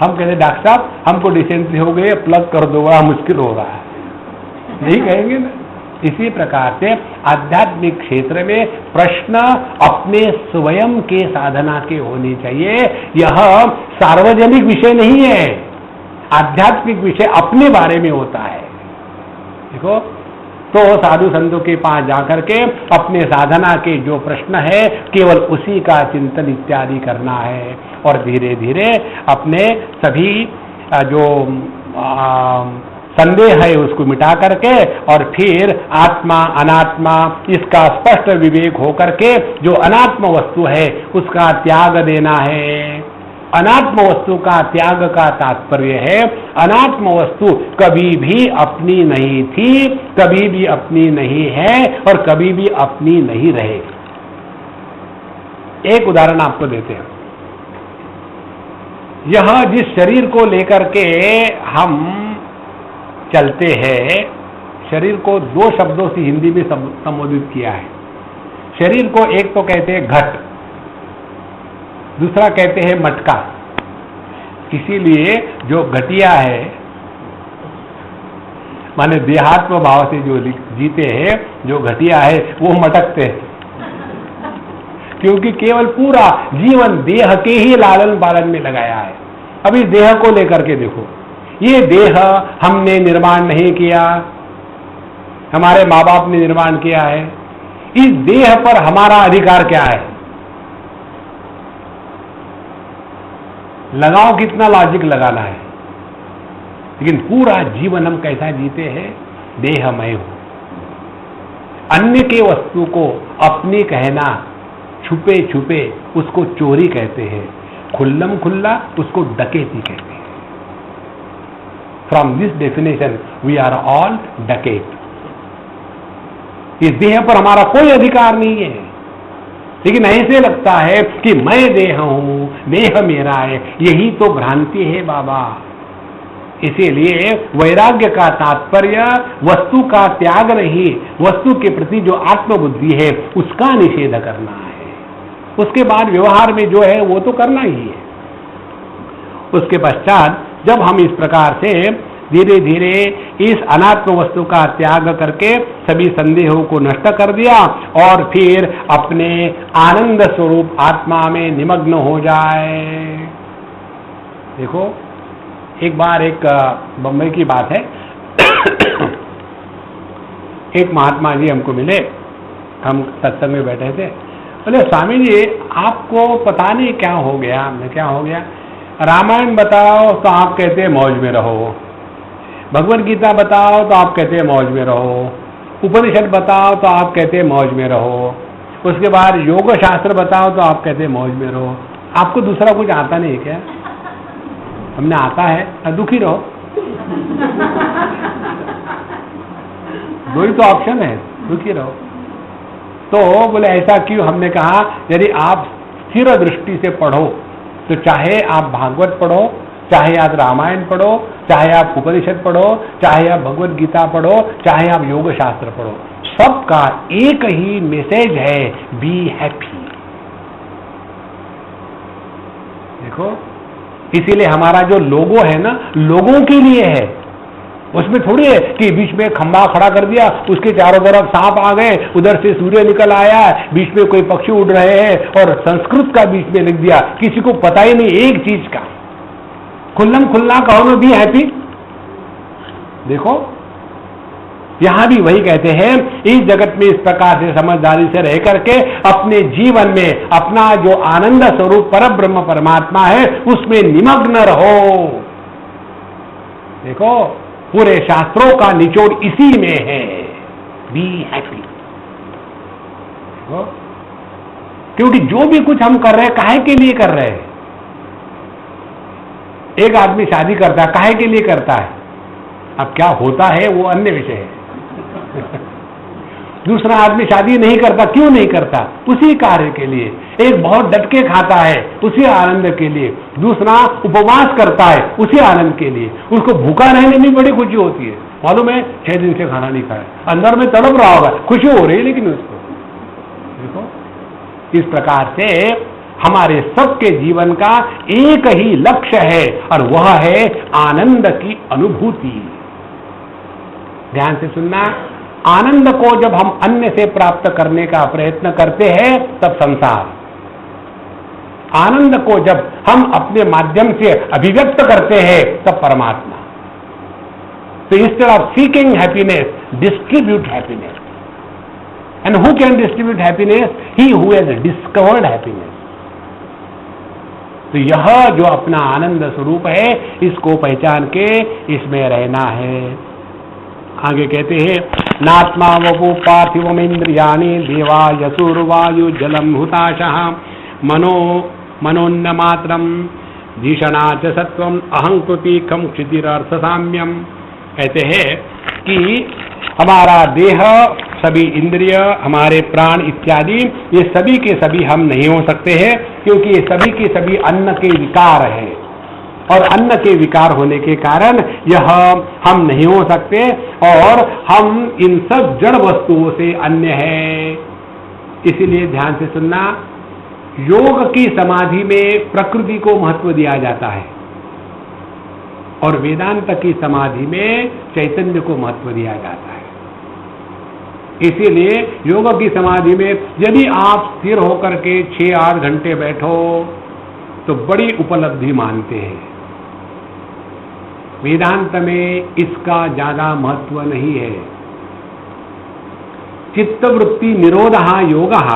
हम कहते डॉक्टर साहब हमको डिसेंट्री हो गई, प्लग कर दो, बड़ा मुश्किल हो रहा है, यही कहेंगे ना। इसी प्रकार से आध्यात्मिक क्षेत्र में प्रश्न अपने स्वयं के साधना के होने चाहिए। यह सार्वजनिक विषय नहीं है, आध्यात्मिक विषय अपने बारे में होता है। देखो, तो साधु संतों के पास जाकर के अपने साधना के जो प्रश्न है केवल उसी का चिंतन इत्यादि करना है, और धीरे धीरे अपने सभी जो संदेह है उसको मिटा करके, और फिर आत्मा अनात्मा इसका स्पष्ट विवेक होकर के जो अनात्म वस्तु है उसका त्याग देना है। अनात्म वस्तु का त्याग का तात्पर्य है, अनात्म वस्तु कभी भी अपनी नहीं थी, कभी भी अपनी नहीं है, और कभी भी अपनी नहीं रहेगी। एक उदाहरण आपको देते हैं। यह जिस शरीर को लेकर के हम चलते हैं, शरीर को दो शब्दों से हिंदी में संबोधित किया है। शरीर को एक तो कहते हैं घट, दूसरा कहते हैं मटका। इसीलिए जो घटिया है, माने देहात्म भाव से जो जीते हैं, जो घटिया है वो मटकते हैं, क्योंकि केवल पूरा जीवन देह के ही लालन पालन में लगाया है। अभी देह को लेकर के देखो, ये देह हमने निर्माण नहीं किया, हमारे माँ बाप ने निर्माण किया है। इस देह पर हमारा अधिकार क्या है? लगाओ कितना लॉजिक लगाना है, लेकिन पूरा जीवन हम कैसा जीते हैं? देहमय हो। अन्य के वस्तु को अपनी कहना, छुपे छुपे उसको चोरी कहते हैं, खुल्लम खुल्ला उसको डकैती कहते हैं। From this definition we are all dacoit. इस देह पर हमारा कोई अधिकार नहीं है, लेकिन ऐसे लगता है कि मैं देह हूं, देह मेरा है। यही तो भ्रांति है बाबा। इसीलिए वैराग्य का तात्पर्य वस्तु का त्याग नहीं, वस्तु के प्रति जो आत्मबुद्धि है उसका निषेध करना है। उसके बाद व्यवहार में जो है वो तो करना ही है। उसके पश्चात जब हम इस प्रकार से धीरे धीरे इस अनात्म वस्तु का त्याग करके सभी संदेहों को नष्ट कर दिया और फिर अपने आनंद स्वरूप आत्मा में निमग्न हो जाए। देखो, एक बार एक बम्बई की बात है, एक महात्मा जी हमको मिले, हम सत्संग में बैठे थे। बोले स्वामी जी आपको पता नहीं क्या हो गया। हमने क्या हो गया? रामायण बताओ तो आप कहते हैं मौज में रहो, भगवद गीता बताओ तो आप कहते हैं मौज में रहो, उपनिषद बताओ तो आप कहते हैं मौज में रहो, उसके बाद योग शास्त्र बताओ तो आप कहते हैं मौज में रहो। आपको दूसरा कुछ आता नहीं क्या? हमने आता है, दुखी रहो। दो ही तो ऑप्शन है, दुखी रहो। तो बोले ऐसा क्यों? हमने कहा यदि आप स्थिर दृष्टि से पढ़ो तो चाहे आप भागवत पढ़ो, चाहे आप रामायण पढ़ो, चाहे आप उपनिषद पढ़ो, चाहे आप भगवद गीता पढ़ो, चाहे आप योग शास्त्र पढ़ो, सबका एक ही मैसेज है, बी हैप्पी। देखो, इसीलिए हमारा जो लोगो है ना, लोगों के लिए है। उसमें थोड़ी है कि बीच में खंभा खड़ा कर दिया, उसके चारों तरफ सांप आ गए, उधर से सूर्य निकल आया, बीच में कोई पक्षी उड़ रहे हैं और संस्कृत का बीच में लिख दिया, किसी को पता ही नहीं एक चीज का। खुल्लम खुल्ला कहो ना, बी हैप्पी। देखो, यहां भी वही कहते हैं, इस जगत में इस प्रकार से समझदारी से रह करके अपने जीवन में अपना जो आनंद स्वरूप पर ब्रह्म परमात्मा है उसमें निमग्न रहो। देखो, पूरे शास्त्रों का निचोड़ इसी में है, बी हैप्पी। क्योंकि जो भी कुछ हम कर रहे हैं काहे के लिए कर रहे हैं? एक आदमी शादी करता है, काहे के लिए करता है? अब क्या होता है वो अन्य विषय है। दूसरा आदमी शादी नहीं करता, क्यों नहीं करता? उसी कार्य के लिए। एक बहुत डट के खाता है, उसी आनंद के लिए। दूसरा उपवास करता है, उसी आनंद के लिए। उसको भूखा रहने में बड़ी खुशी होती है, मालूम है 6 दिन से खाना नहीं खाया, अंदर में तड़प रहा होगा, खुशी हो रही है लेकिन उसको। देखो, इस प्रकार से हमारे सबके जीवन का एक ही लक्ष्य है और वह है आनंद की अनुभूति। ध्यान से सुनना, आनंद को जब हम अन्य से प्राप्त करने का प्रयत्न करते हैं तब संसार, आनंद को जब हम अपने माध्यम से अभिव्यक्त करते हैं तब परमात्मा। तो instead of seeking happiness, distribute happiness. And who can distribute happiness? He who has discovered happiness. तो यह जो अपना आनंद स्वरूप है, इसको पहचान के इसमें रहना है। आगे कहते हैं, नात्मा वपु पार्थिवम इंद्रियाणि देवा यसूर्वायु जलम हुताशः मनोन्न मात्रम धीषणा च सत्वम अहंकृति खम क्षितिरर्थ साम्यम। कहते हैं कि हमारा देह, सभी इंद्रिय, हमारे प्राण इत्यादि, ये सभी के सभी हम नहीं हो सकते हैं, क्योंकि ये सभी के सभी अन्न के विकार है। और अन्न के विकार होने के कारण यह हम नहीं हो सकते और हम इन सब जड़ वस्तुओं से अन्य है। इसीलिए ध्यान से सुनना, योग की समाधि में प्रकृति को महत्व दिया जाता है और वेदांत की समाधि में चैतन्य को महत्व दिया जाता है। इसीलिए योग की समाधि में यदि आप स्थिर होकर के 6-8 घंटे बैठो तो बड़ी उपलब्धि मानते हैं। वेदांत में इसका ज्यादा महत्व नहीं है। चित्तवृत्ति निरोधः योगः,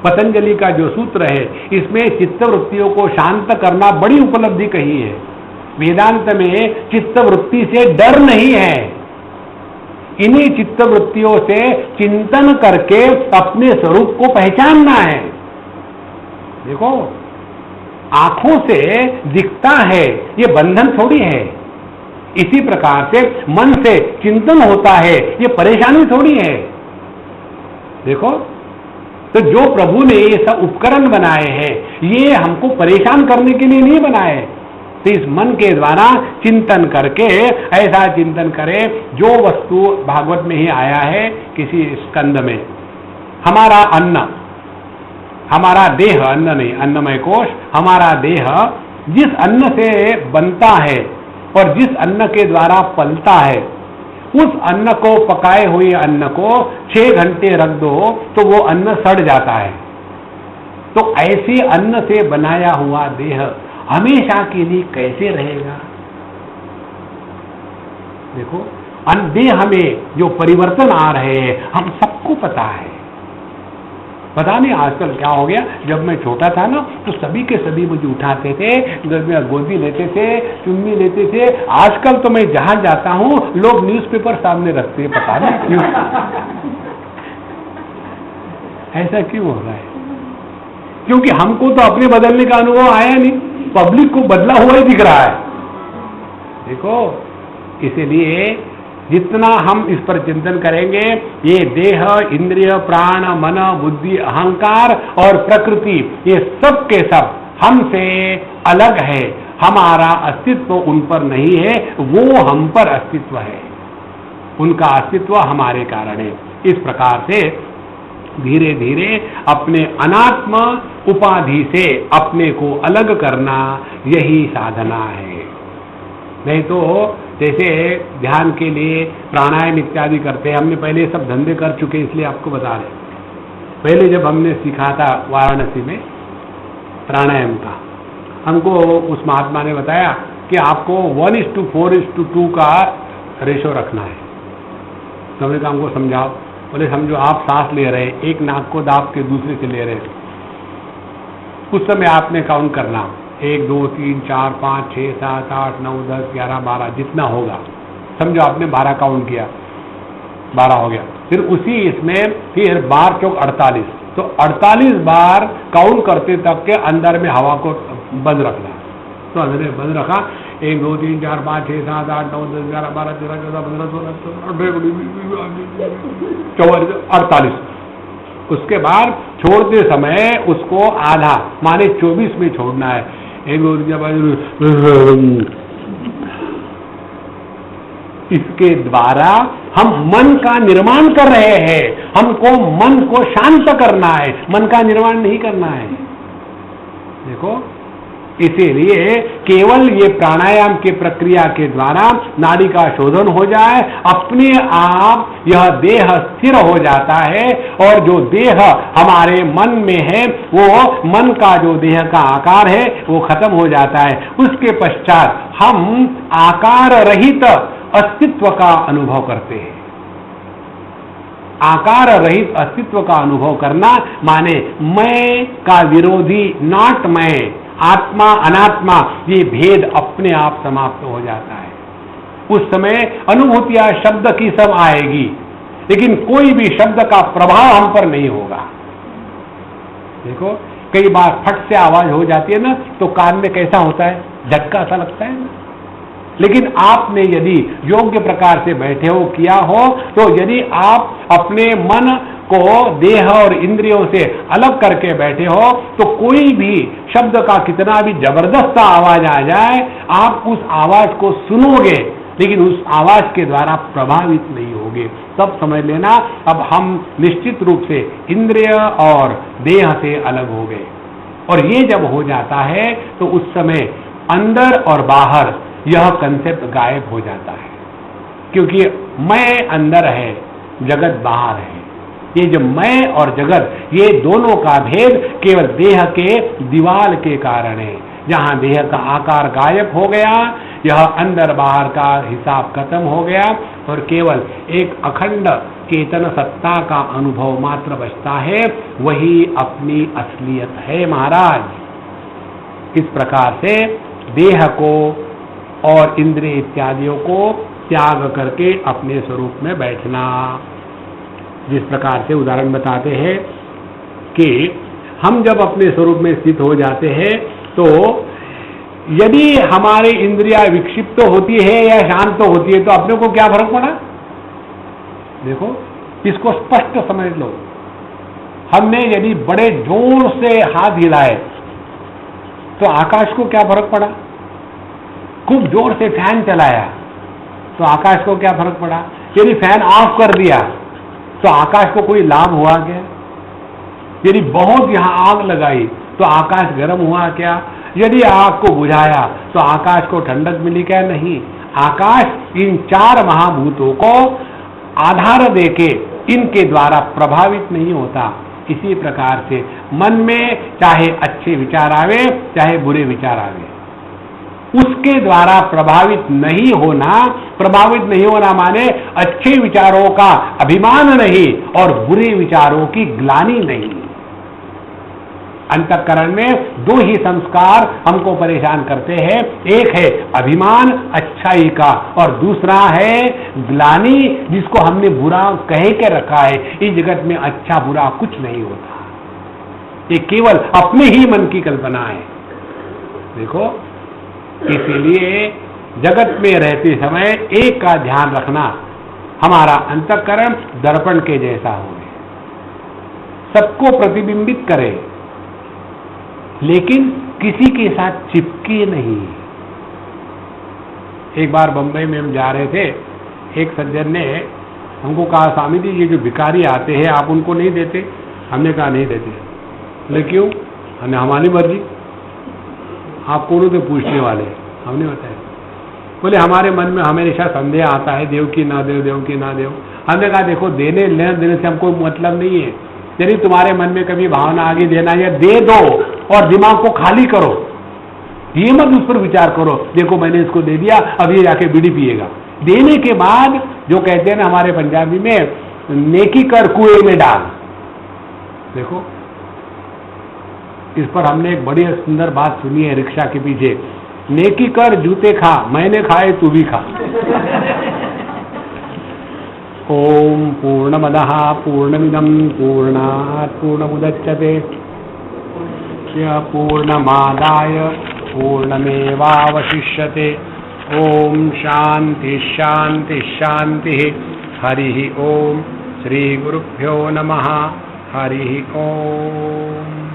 पतंजलि का जो सूत्र है, इसमें चित्तवृत्तियों को शांत करना बड़ी उपलब्धि कही है। वेदांत में चित्तवृत्ति से डर नहीं है, इन्हीं चित्तवृत्तियों से चिंतन करके अपने स्वरूप को पहचानना है। देखो, आंखों से दिखता है, ये बंधन थोड़ी है। इसी प्रकार से मन से चिंतन होता है, ये परेशानी थोड़ी है। देखो, तो जो प्रभु ने ये सब उपकरण बनाए हैं, ये हमको परेशान करने के लिए नहीं बनाए। तो इस मन के द्वारा चिंतन करके ऐसा चिंतन करें जो वस्तु भागवत में ही आया है किसी स्कंद में, हमारा अन्न, हमारा देह, अन्न नहीं, अन्नमय कोश, हमारा देह जिस अन्न से बनता है और जिस अन्न के द्वारा पलता है, उस अन्न को, पकाए हुए अन्न को 6 घंटे रख दो तो वो अन्न सड़ जाता है। तो ऐसे अन्न से बनाया हुआ देह हमेशा के लिए कैसे रहेगा? देखो, देह में जो परिवर्तन आ रहे हैं हम सबको पता है। पता नहीं आजकल क्या हो गया, जब मैं छोटा था ना तो सभी के सभी मुझे उठाते थे, गोदी लेते थे, चुम्मी लेते थे। आजकल तो मैं जहां जाता हूं लोग न्यूज़पेपर सामने रखते हैं, पता नहीं क्यों। ऐसा क्यों हो रहा है? क्योंकि हमको तो अपने बदलने का अनुभव आया नहीं, पब्लिक को बदला हुआ ही दिख रहा है। देखो, इसीलिए जितना हम इस पर चिंतन करेंगे, ये देह, इंद्रिय, प्राण, मन, बुद्धि, अहंकार और प्रकृति, ये सब के सब हमसे अलग है। हमारा अस्तित्व उन पर नहीं है, वो हम पर अस्तित्व है। उनका अस्तित्व हमारे कारण है। इस प्रकार से धीरे धीरे अपने अनात्म उपाधि से अपने को अलग करना, यही साधना है। नहीं तो जैसे ध्यान के लिए प्राणायाम इत्यादि करते हैं, हमने पहले सब धंधे कर चुके इसलिए आपको बता रहे। पहले जब हमने सीखा था वाराणसी में प्राणायाम का, हमको उस महात्मा ने बताया कि आपको 1:4:2 का रेशो रखना है। तो हमने कहा हमको समझाओ। बोले समझो आप सांस ले रहे, एक नाक को दाब के दूसरे से ले रहे, उस समय आपने काउंट करना 1 2 3 4 5 6 7 8 9 10 11 12 जितना होगा। समझो आपने 12 काउंट किया, 12 हो गया। फिर उसी इसमें फिर 12 चौक 48, तो 48 बार काउंट करते तक के अंदर में हवा को बंद रखना। तो हमने बंद रखा, 1 2 3 4 5 6 7 8 9 10 11 12 13 14 15 16 48। उसके बाद छोड़ते समय उसको आधा माने 24 में छोड़ना है। इसके द्वारा हम मन का निर्माण कर रहे हैं। हमको मन को शांत करना है, मन का निर्माण नहीं करना है। देखो, इसीलिए केवल ये प्राणायाम की प्रक्रिया के द्वारा नाड़ी का शोधन हो जाए, अपने आप यह देह स्थिर हो जाता है और जो देह हमारे मन में है, वो मन का जो देह का आकार है वो खत्म हो जाता है। उसके पश्चात हम आकार रहित अस्तित्व का अनुभव करते हैं। आकार रहित अस्तित्व का अनुभव करना माने मैं का विरोधी नॉट मैं, आत्मा अनात्मा, ये भेद अपने आप समाप्त हो जाता है। उस समय अनुभूतियां शब्द की सब आएगी, लेकिन कोई भी शब्द का प्रभाव हम पर नहीं होगा। देखो, कई बार फट से आवाज हो जाती है ना, तो कान में कैसा होता है, झटका सा लगता है ना। लेकिन आपने यदि योग्य प्रकार से बैठे हो, किया हो, तो यदि आप अपने मन को देह और इंद्रियों से अलग करके बैठे हो तो कोई भी शब्द का कितना भी जबरदस्त आवाज आ जाए, आप उस आवाज को सुनोगे लेकिन उस आवाज के द्वारा प्रभावित नहीं होगे। तब समझ लेना अब हम निश्चित रूप से इंद्रिय और देह से अलग हो गए। और ये जब हो जाता है तो उस समय अंदर और बाहर यह कंसेप्ट गायब हो जाता है, क्योंकि मैं अंदर है, जगत बाहर है। ये जो मैं और जगत, ये दोनों का भेद केवल देह के दीवाल के कारण है। जहां देह का आकार गायब हो गया, यह अंदर बाहर का हिसाब खत्म हो गया और केवल एक अखंड चेतन सत्ता का अनुभव मात्र बचता है। वही अपनी असलियत है महाराज। इस प्रकार से देह को और इंद्रिय इत्यादियों को त्याग करके अपने स्वरूप में बैठना। जिस प्रकार से उदाहरण बताते हैं कि हम जब अपने स्वरूप में स्थित हो जाते हैं तो यदि हमारी इंद्रियां विक्षिप्त तो होती है या शांत तो होती है तो अपने को क्या फर्क पड़ा? देखो, इसको स्पष्ट समझ लो। हमने यदि बड़े जोर से हाथ हिलाए तो आकाश को क्या फर्क पड़ा? खूब जोर से फैन चलाया तो आकाश को क्या फर्क पड़ा? यदि फैन ऑफ कर दिया तो आकाश को कोई लाभ हुआ क्या? यदि बहुत यहां आग लगाई तो आकाश गर्म हुआ क्या? यदि आग को बुझाया तो आकाश को ठंडक मिली क्या? नहीं। आकाश इन चार महाभूतों को आधार देके इनके द्वारा प्रभावित नहीं होता। इसी प्रकार से मन में चाहे अच्छे विचार आवे चाहे बुरे विचार आवे, उसके द्वारा प्रभावित नहीं होना। प्रभावित नहीं होना माने अच्छे विचारों का अभिमान नहीं और बुरे विचारों की ग्लानि नहीं। अंतःकरण में दो ही संस्कार हमको परेशान करते हैं, एक है अभिमान अच्छाई का और दूसरा है ग्लानि, जिसको हमने बुरा कह के रखा है। इस जगत में अच्छा बुरा कुछ नहीं होता, ये केवल अपने ही मन की कल्पना है। देखो, इसीलिए जगत में रहते समय एक का ध्यान रखना, हमारा अंतःकरण दर्पण के जैसा हो, सबको प्रतिबिंबित करे लेकिन किसी के साथ चिपके नहीं। एक बार बंबई में हम जा रहे थे, एक सज्जन ने हमको कहा, स्वामी जी ये जो भिखारी आते हैं आप उनको नहीं देते? हमने कहा नहीं देते। बोले क्यों? हमने हमारी मर्जी। आप कौन तो पूछने वाले? हमने बताया। बोले हमारे मन में हमेशा संदेह आता है, देव की ना देव, देव की ना देव। हमने कहा देखो, देने लेने देने से हमको मतलब नहीं है। यदि तुम्हारे मन में कभी भावना आगे देना या दे दो और दिमाग को खाली करो, ये मत उस पर विचार करो, देखो मैंने इसको दे दिया अब ये जाके बीड़ी पिएगा। देने के बाद जो कहते हैं ना हमारे पंजाबी में, नेकी कर कुएं में डाल। देखो, इस पर हमने एक बड़ी सुंदर बात सुनी है रिक्शा के पीछे, नेकी कर जूते खा, मैंने खाए तू भी खा। ओम पूर्णमदः पूर्णमिदं पूर्णात् पूर्णमुदच्यते पूर्णमादाय पूर्णमेवावशिष्यते। ओम शांति शांति शांति। हरि ओम। श्री गुरुभ्यो नमः। हरि ओम।